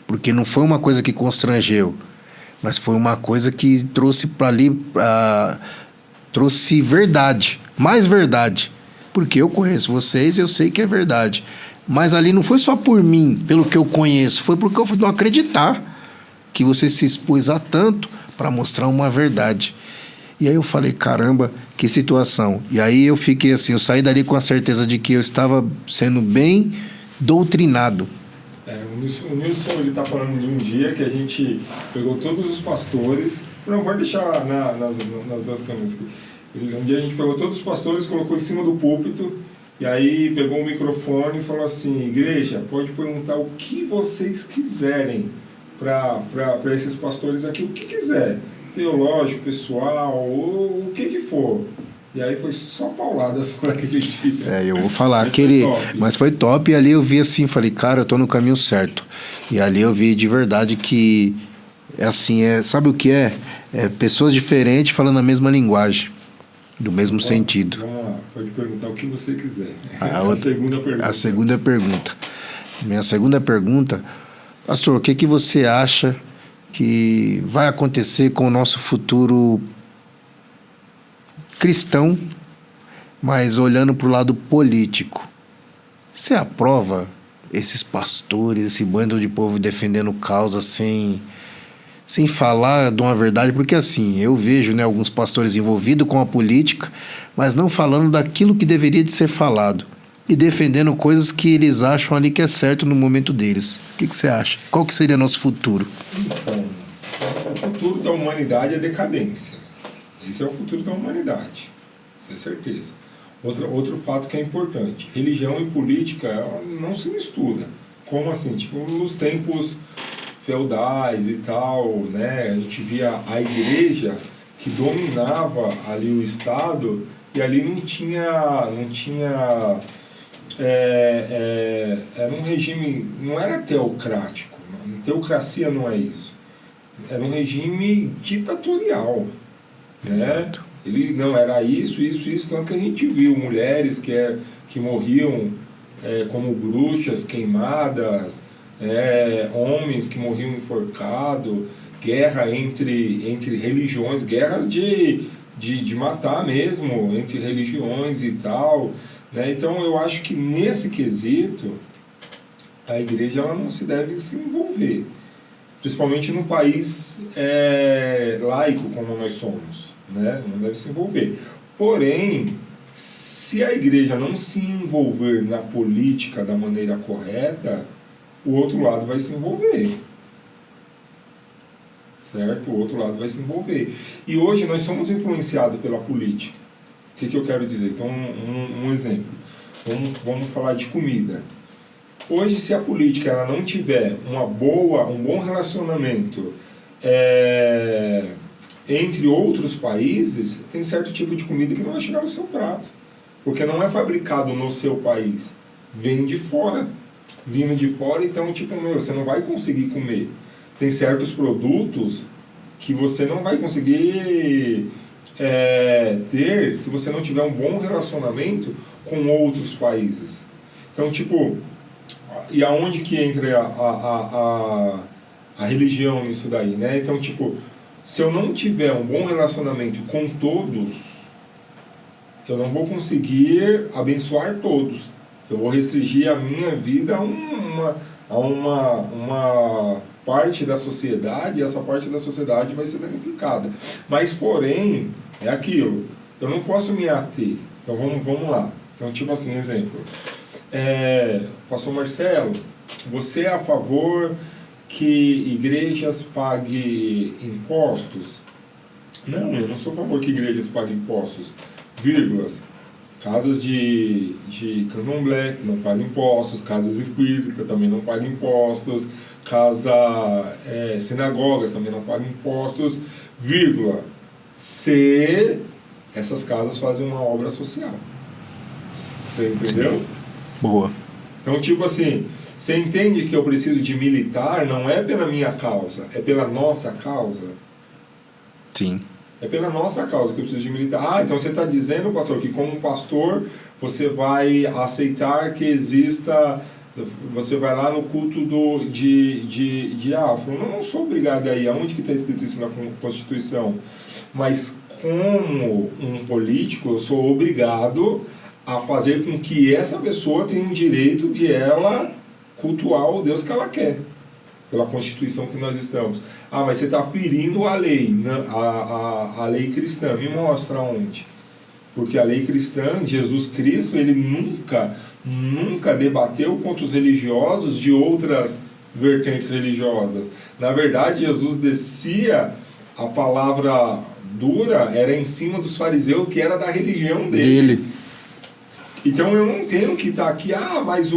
Porque não foi uma coisa que constrangeu, mas foi uma coisa que trouxe para ali... trouxe verdade, mais verdade. Porque eu conheço vocês, eu sei que é verdade. Mas ali não foi só por mim, pelo que eu conheço, foi porque eu não acreditar que você se expôs a tanto para mostrar uma verdade. E aí eu falei, caramba, que situação. E aí eu fiquei assim, eu saí dali com a certeza de que eu estava sendo bem doutrinado. O Nilson, ele está falando de um dia que a gente pegou todos os pastores, não, pode deixar nas duas câmeras aqui. Um dia a gente pegou todos os pastores, colocou em cima do púlpito, e aí pegou um microfone e falou assim, igreja, pode perguntar o que vocês quiserem para esses pastores aqui, o que quiser, teológico, pessoal, ou o que for. E aí foi só pauladas naquele dia. Eu vou falar, mas foi top, e ali eu vi assim, falei, cara, eu tô no caminho certo. E ali eu vi de verdade que, sabe o que é? É pessoas diferentes falando a mesma linguagem, do mesmo sentido. Vamos lá, pode perguntar o que você quiser. Segunda pergunta. A segunda pergunta. Minha segunda pergunta, pastor, o que você acha que vai acontecer com o nosso futuro cristão, mas olhando para o lado político? Você aprova esses pastores, esse bando de povo defendendo causa sem falar de uma verdade? Porque assim, eu vejo, né, alguns pastores envolvidos com a política, mas não falando daquilo que deveria de ser falado e defendendo coisas que eles acham ali que é certo no momento deles. O que você acha? Qual que seria nosso futuro? Então, o futuro da humanidade é decadência. Esse é o futuro da humanidade, isso é certeza. Outro fato que é importante, religião e política não se mistura. Como assim? Tipo, nos tempos feudais e tal, né? A gente via a igreja que dominava ali o Estado e ali não tinha era um regime, não era teocrático, teocracia não é isso. Era um regime ditatorial, né? Exato. Ele não era isso, tanto que a gente viu mulheres que morriam como bruxas queimadas, homens que morriam enforcados, guerra entre religiões, guerras de matar mesmo entre religiões e tal, né? Então eu acho que nesse quesito a igreja ela não se deve se envolver, principalmente num país laico como nós somos, né? Não deve se envolver. Porém, se a igreja não se envolver na política da maneira correta, o outro lado vai se envolver. Certo? O outro lado vai se envolver. E hoje nós somos influenciados pela política. O que eu quero dizer? Então, um exemplo. Vamos falar de comida. Hoje, se a política ela não tiver um bom relacionamento entre outros países, tem certo tipo de comida que não vai chegar no seu prato. Porque não é fabricado no seu país. Vem de fora. Vindo de fora, então, tipo, você não vai conseguir comer. Tem certos produtos que você não vai conseguir ter se você não tiver um bom relacionamento com outros países. Então, tipo, e aonde que entra a religião nisso daí, né? Então, tipo, se eu não tiver um bom relacionamento com todos, eu não vou conseguir abençoar todos. Eu vou restringir a minha vida a uma parte da sociedade, e essa parte da sociedade vai ser danificada. Mas, porém, é aquilo. Eu não posso me ater. Então, vamos lá. Então, tipo assim, exemplo. Pastor Marcelo, você é a favor que igrejas paguem impostos? Não, eu não sou a favor que igrejas paguem impostos. Vírgulas. Casas de candomblé que não pagam impostos, casas espíritas também não pagam impostos, sinagogas também não pagam impostos, vírgula, se essas casas fazem uma obra social. Você entendeu? Sim. Boa. Então, tipo assim, você entende que eu preciso de militar não é pela minha causa, é pela nossa causa? Sim. É pela nossa causa que eu preciso de militar. Então você está dizendo, pastor, que como pastor você vai aceitar que exista, você vai lá no culto de afro. Eu não sou obrigado a ir. Aonde que está escrito isso na Constituição? Mas como um político, eu sou obrigado a fazer com que essa pessoa tenha o direito de ela cultuar o Deus que ela quer. Pela Constituição que nós estamos. Ah, mas você está ferindo a lei, a lei cristã. Me mostra onde. Porque a lei cristã, Jesus Cristo, ele nunca debateu contra os religiosos de outras vertentes religiosas. Na verdade, Jesus descia, a palavra dura era em cima dos fariseus, que era da religião dele. Então eu não tenho que estar aqui, mas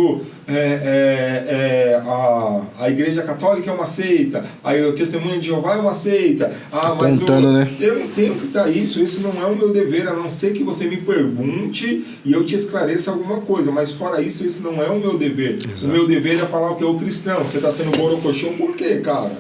a Igreja Católica é uma seita, aí o Testemunho de Jeová é uma seita, mas né? Eu não tenho que estar isso não é o meu dever, a não ser que você me pergunte e eu te esclareça alguma coisa, mas fora isso, esse não é o meu dever. Exato. O meu dever é falar o que é o cristão. Você está sendo borocochão por quê, cara?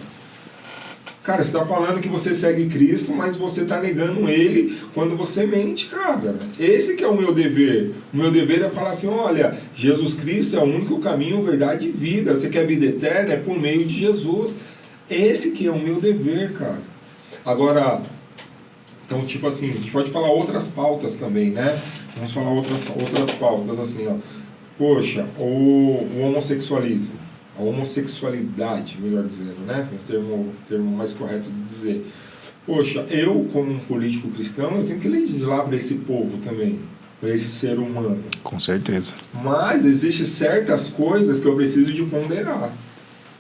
Cara, você está falando que você segue Cristo, mas você está negando Ele quando você mente, cara. Esse que é o meu dever. O meu dever é falar assim, olha, Jesus Cristo é o único caminho, verdade e vida. Você quer vida eterna? É por meio de Jesus. Esse que é o meu dever, cara. Agora, então, tipo assim, a gente pode falar outras pautas também, né? Vamos falar outras pautas, assim, ó. Poxa, o homossexualismo. A homossexualidade, melhor dizendo, né? O termo mais correto de dizer. Poxa, eu, como um político cristão, eu tenho que legislar para esse povo também, para esse ser humano. Com certeza. Mas existem certas coisas que eu preciso de ponderar.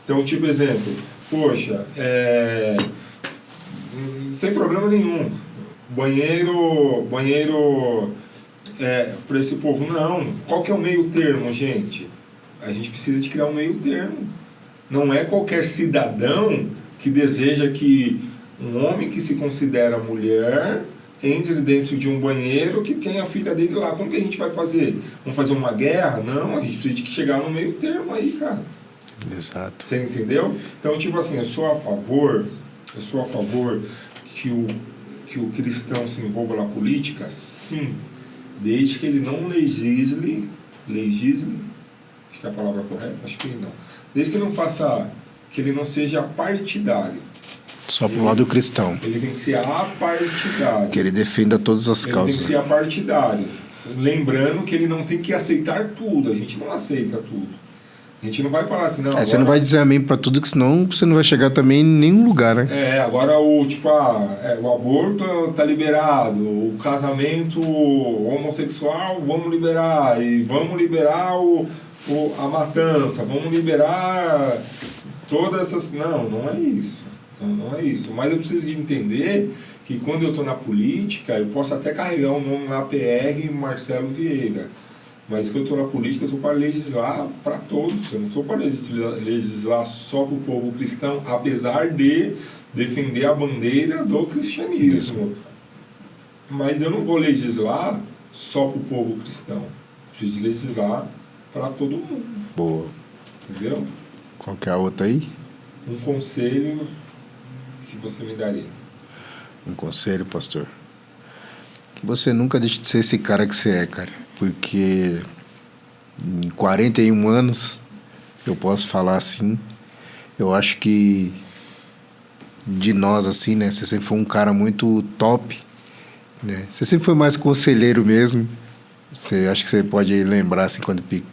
Então, tipo exemplo, poxa, sem problema nenhum, banheiro para esse povo, não. Qual que é o meio termo, gente? A gente precisa de criar um meio termo. Não é qualquer cidadão que deseja que um homem que se considera mulher entre dentro de um banheiro que tem a filha dele lá. Como que a gente vai fazer? Vamos fazer uma guerra? Não, a gente precisa de chegar no meio termo aí, cara. Exato. Você entendeu? Então, tipo assim, eu sou a favor que o cristão se envolva na política? Sim. Desde que ele não legisle, acho que é a palavra correta, acho que não. Desde que ele não faça, que ele não seja partidário. Só pro lado cristão. Ele tem que ser apartidário. Que ele defenda todas as causas. Ele tem que ser apartidário. Lembrando que ele não tem que aceitar tudo. A gente não aceita tudo. A gente não vai falar assim, não. Agora, você não vai dizer amém para tudo, que senão você não vai chegar também em nenhum lugar, né? Agora o aborto tá liberado, o casamento homossexual vamos liberar, e vamos liberar a matança, vamos liberar todas essas... Não é isso. Não é isso. Mas eu preciso de entender que quando eu estou na política, eu posso até carregar o nome na PR Marcelo Vieira. Mas que eu estou na política, eu estou para legislar para todos. Eu não estou para legislar só para o povo cristão, apesar de defender a bandeira do cristianismo. Mas eu não vou legislar só para o povo cristão. Preciso legislar para todo mundo. Boa. Entendeu? Qual que é a outra aí? Um conselho que você me daria. Um conselho, pastor? Que você nunca deixe de ser esse cara que você é, cara. Porque em 41 anos, eu posso falar assim, eu acho que de nós, assim, né? Você sempre foi um cara muito top, né? Você sempre foi mais conselheiro mesmo. Você, acho que você pode lembrar, assim,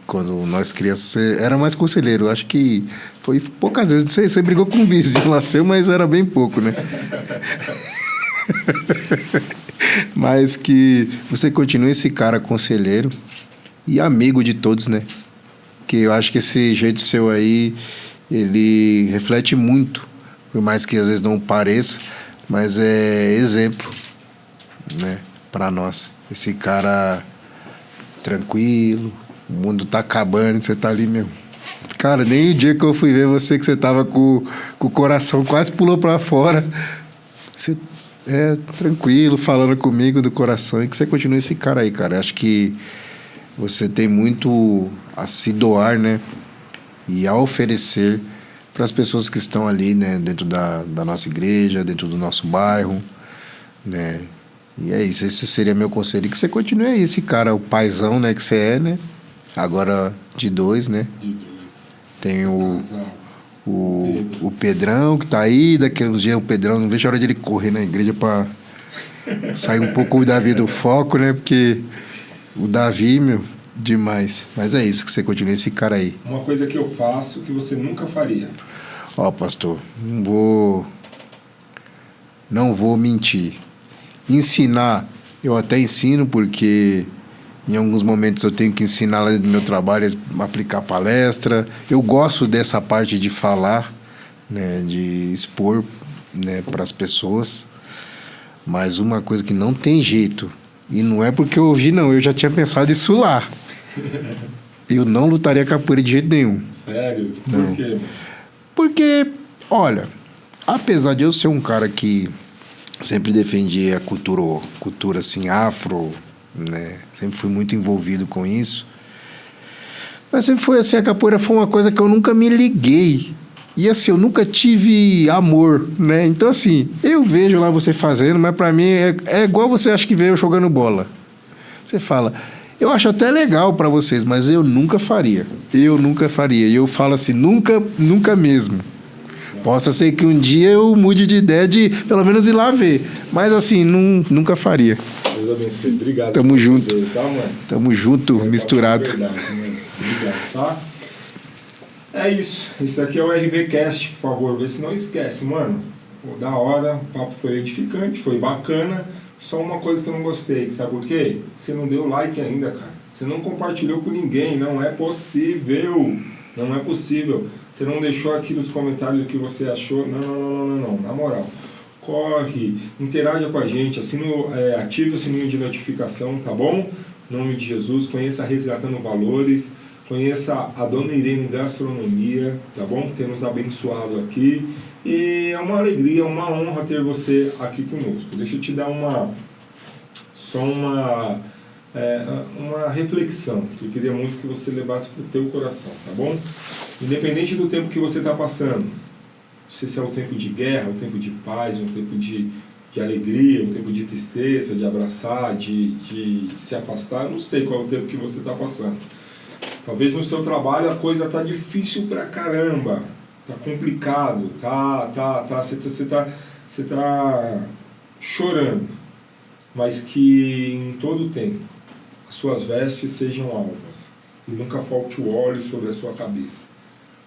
quando nós crianças, você era mais conselheiro. Eu acho que foi poucas vezes. Você brigou com um vizinho lá seu, mas era bem pouco, né? Mas que você continue esse cara conselheiro e amigo de todos, né? Que eu acho que esse jeito seu aí, ele reflete muito, por mais que às vezes não pareça, mas é exemplo, né, para nós. Esse cara tranquilo, o mundo tá acabando, você tá ali mesmo. Cara, nem o dia que eu fui ver você, que você tava com o coração quase pulou para fora, você tranquilo, falando comigo do coração, e que você continue esse cara aí, cara. Acho que você tem muito a se doar, né? E a oferecer para as pessoas que estão ali, né? Dentro da nossa igreja, dentro do nosso bairro, né? E é isso, esse seria meu conselho. Que você continue aí, esse cara, o paizão, né? Que você é, né? Agora de 2, né? De 2. Tem o Pedrão, que tá aí. Daqui a uns dias o Pedrão, não vejo a hora de ele correr na igreja para sair um pouco o Davi do foco, né? Porque o Davi, meu, demais. Mas é isso, que você continue esse cara aí. Uma coisa que eu faço que você nunca faria. Ó, pastor, não vou mentir. Ensinar, eu até ensino, porque em alguns momentos eu tenho que ensinar lá no meu trabalho, aplicar palestra. Eu gosto dessa parte de falar, né, de expor, né, para as pessoas. Mas uma coisa que não tem jeito, e não é porque eu ouvi, não, eu já tinha pensado isso lá. Eu não lutaria capoeira de jeito nenhum. Sério? Não. Por quê, mano? Porque, olha, apesar de eu ser um cara que sempre defendi a cultura assim, afro, né? Sempre fui muito envolvido com isso. Mas sempre foi assim, a capoeira foi uma coisa que eu nunca me liguei. E assim, eu nunca tive amor, né? Então assim, eu vejo lá você fazendo, mas pra mim é igual você acha que vê eu jogando bola. Você fala, eu acho até legal pra vocês, mas eu nunca faria. Eu nunca faria. E eu falo assim, nunca mesmo. Possa ser que um dia eu mude de ideia de pelo menos ir lá ver. Mas assim, nunca faria. Deus abençoe. Obrigado. Tamo junto. Tá, mano? Tamo junto, misturado. Verdade, mano. Obrigado, tá? É isso. Isso aqui é o RBcast, por favor. Vê se não esquece, mano. Pô, da hora, o papo foi edificante, foi bacana. Só uma coisa que eu não gostei, sabe por quê? Você não deu like ainda, cara. Você não compartilhou com ninguém. Não é possível. Não é possível. Você não deixou aqui nos comentários o que você achou. Não. Na moral. Corre, interaja com a gente, ative o sininho de notificação, tá bom? Em nome de Jesus, conheça a Resgatando Valores, conheça a Dona Irene Gastronomia, tá bom? Que tem nos abençoado aqui. E é uma alegria, uma honra ter você aqui conosco. Deixa eu te dar uma reflexão, que eu queria muito que você levasse para o teu coração, tá bom? Independente do tempo que você está passando, não sei se é um tempo de guerra, um tempo de paz, um tempo de alegria, um tempo de tristeza, de abraçar, de se afastar, eu não sei qual é o tempo que você está passando. Talvez no seu trabalho a coisa está difícil pra caramba, está complicado, você tá chorando, mas que em todo tempo as suas vestes sejam alvas e nunca falte o óleo sobre a sua cabeça.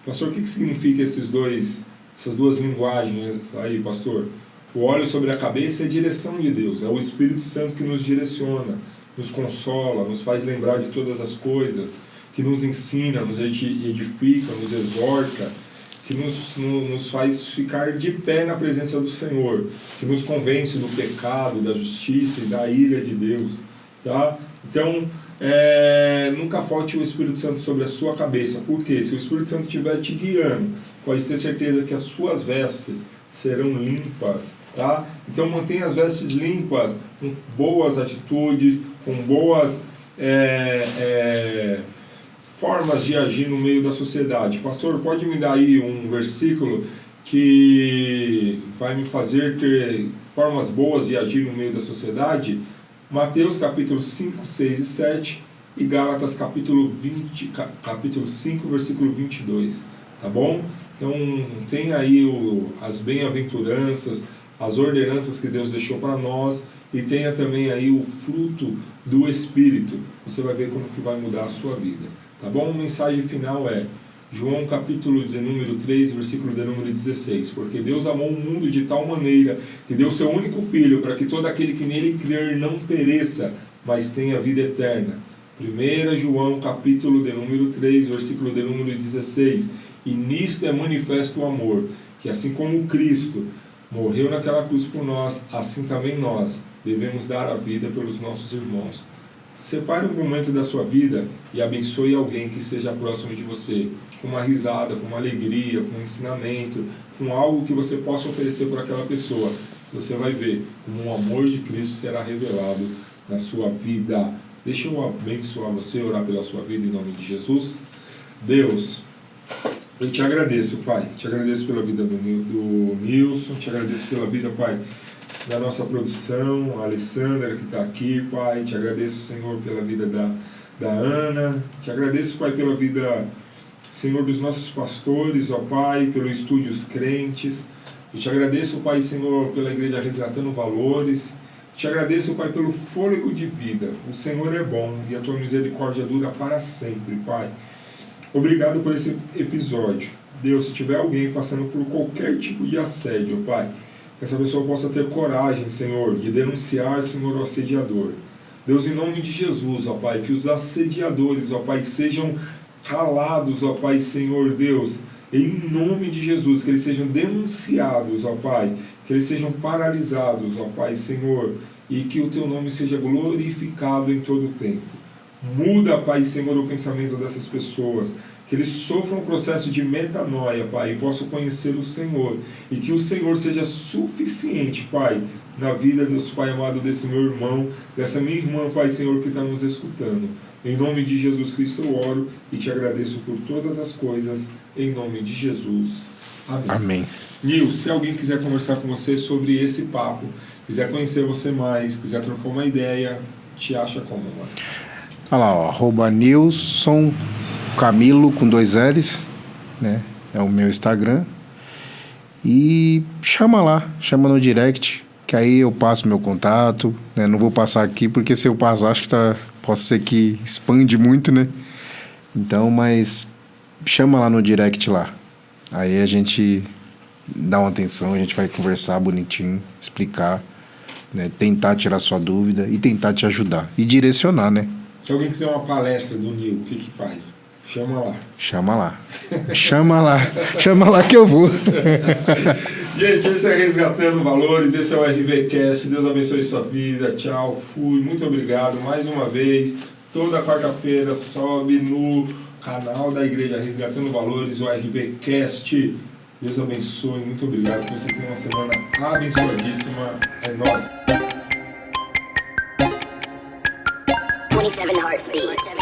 Pastor, o que significa essas duas linguagens aí, pastor? O óleo sobre a cabeça é a direção de Deus, é o Espírito Santo que nos direciona, nos consola, nos faz lembrar de todas as coisas, que nos ensina, nos edifica, nos exorta, que nos faz ficar de pé na presença do Senhor, que nos convence do pecado, da justiça e da ira de Deus, tá? Então, nunca falte o Espírito Santo sobre a sua cabeça. Por quê? Se o Espírito Santo estiver te guiando, pode ter certeza que as suas vestes serão limpas, tá? Então mantenha as vestes limpas, com boas atitudes, com boas formas de agir no meio da sociedade. Pastor, pode me dar aí um versículo que vai me fazer ter formas boas de agir no meio da sociedade? Mateus capítulo 5, 6 e 7 e Gálatas capítulo 5, versículo 22, tá bom? Então tem aí as bem-aventuranças, as ordenanças que Deus deixou para nós, e tenha também aí o fruto do Espírito. Você vai ver como que vai mudar a sua vida, tá bom? A mensagem final é João capítulo de número 3, versículo de número 16. Porque Deus amou o mundo de tal maneira que deu seu único Filho, para que todo aquele que nele crer não pereça, mas tenha vida eterna. 1 João capítulo de número 3, versículo de número 16. E nisto é manifesto o amor, que assim como Cristo morreu naquela cruz por nós, assim também nós devemos dar a vida pelos nossos irmãos. Separe um momento da sua vida e abençoe alguém que esteja próximo de você, com uma risada, com uma alegria, com um ensinamento, com algo que você possa oferecer para aquela pessoa. Você vai ver como o amor de Cristo será revelado na sua vida. Deixa eu abençoar você, orar pela sua vida em nome de Jesus. Deus, eu te agradeço, Pai. Te agradeço pela vida do Nilson, te agradeço pela vida, Pai, da nossa produção, a Alessandra que está aqui, Pai. Te agradeço, Senhor, pela vida da Ana. Te agradeço, Pai, pela vida, Senhor, dos nossos pastores, ó Pai, pelo Estúdio Os Crentes. Eu te agradeço, Pai, Senhor, pela Igreja Resgatando Valores. Te agradeço, Pai, pelo fôlego de vida. O Senhor é bom e a Tua misericórdia dura para sempre, Pai. Obrigado por esse episódio. Deus, se tiver alguém passando por qualquer tipo de assédio, Pai, que essa pessoa possa ter coragem, Senhor, de denunciar, Senhor, o assediador. Deus, em nome de Jesus, ó Pai, que os assediadores, ó Pai, sejam calados, ó Pai, Senhor Deus, em nome de Jesus, que eles sejam denunciados, ó Pai, que eles sejam paralisados, ó Pai, Senhor, e que o Teu nome seja glorificado em todo o tempo. Muda, Pai, Senhor, o pensamento dessas pessoas, que eles sofram um processo de metanoia, Pai, e possam conhecer o Senhor, e que o Senhor seja suficiente, Pai, na vida, Deus Pai amado, desse meu irmão, dessa minha irmã, Pai, Senhor, que está nos escutando. Em nome de Jesus Cristo eu oro e te agradeço por todas as coisas, em nome de Jesus. Amém. Amém. Nil, se alguém quiser conversar com você sobre esse papo, quiser conhecer você mais, quiser trocar uma ideia, te acha como, mano? Olha lá, ó, @Nilson Camilo com 2 L's, né? É o meu Instagram. E chama lá, chama no direct, que aí eu passo meu contato, né? Não vou passar aqui, porque se eu passar, acho que pode ser que expande muito, né? Então, mas chama lá no direct lá. Aí a gente dá uma atenção, a gente vai conversar bonitinho, explicar, né? Tentar tirar sua dúvida e tentar te ajudar. E direcionar, né? Se alguém quiser uma palestra do Nil, o que faz? Chama lá. Chama lá. Chama lá. Chama lá que eu vou. Gente, esse é Resgatando Valores, esse é o RVCast. Deus abençoe sua vida. Tchau, fui. Muito obrigado mais uma vez. Toda quarta-feira sobe no canal da Igreja Resgatando Valores, o RVCast. Deus abençoe. Muito obrigado. Que você tenha uma semana abençoadíssima. É nóis. 27 Hearts Beats.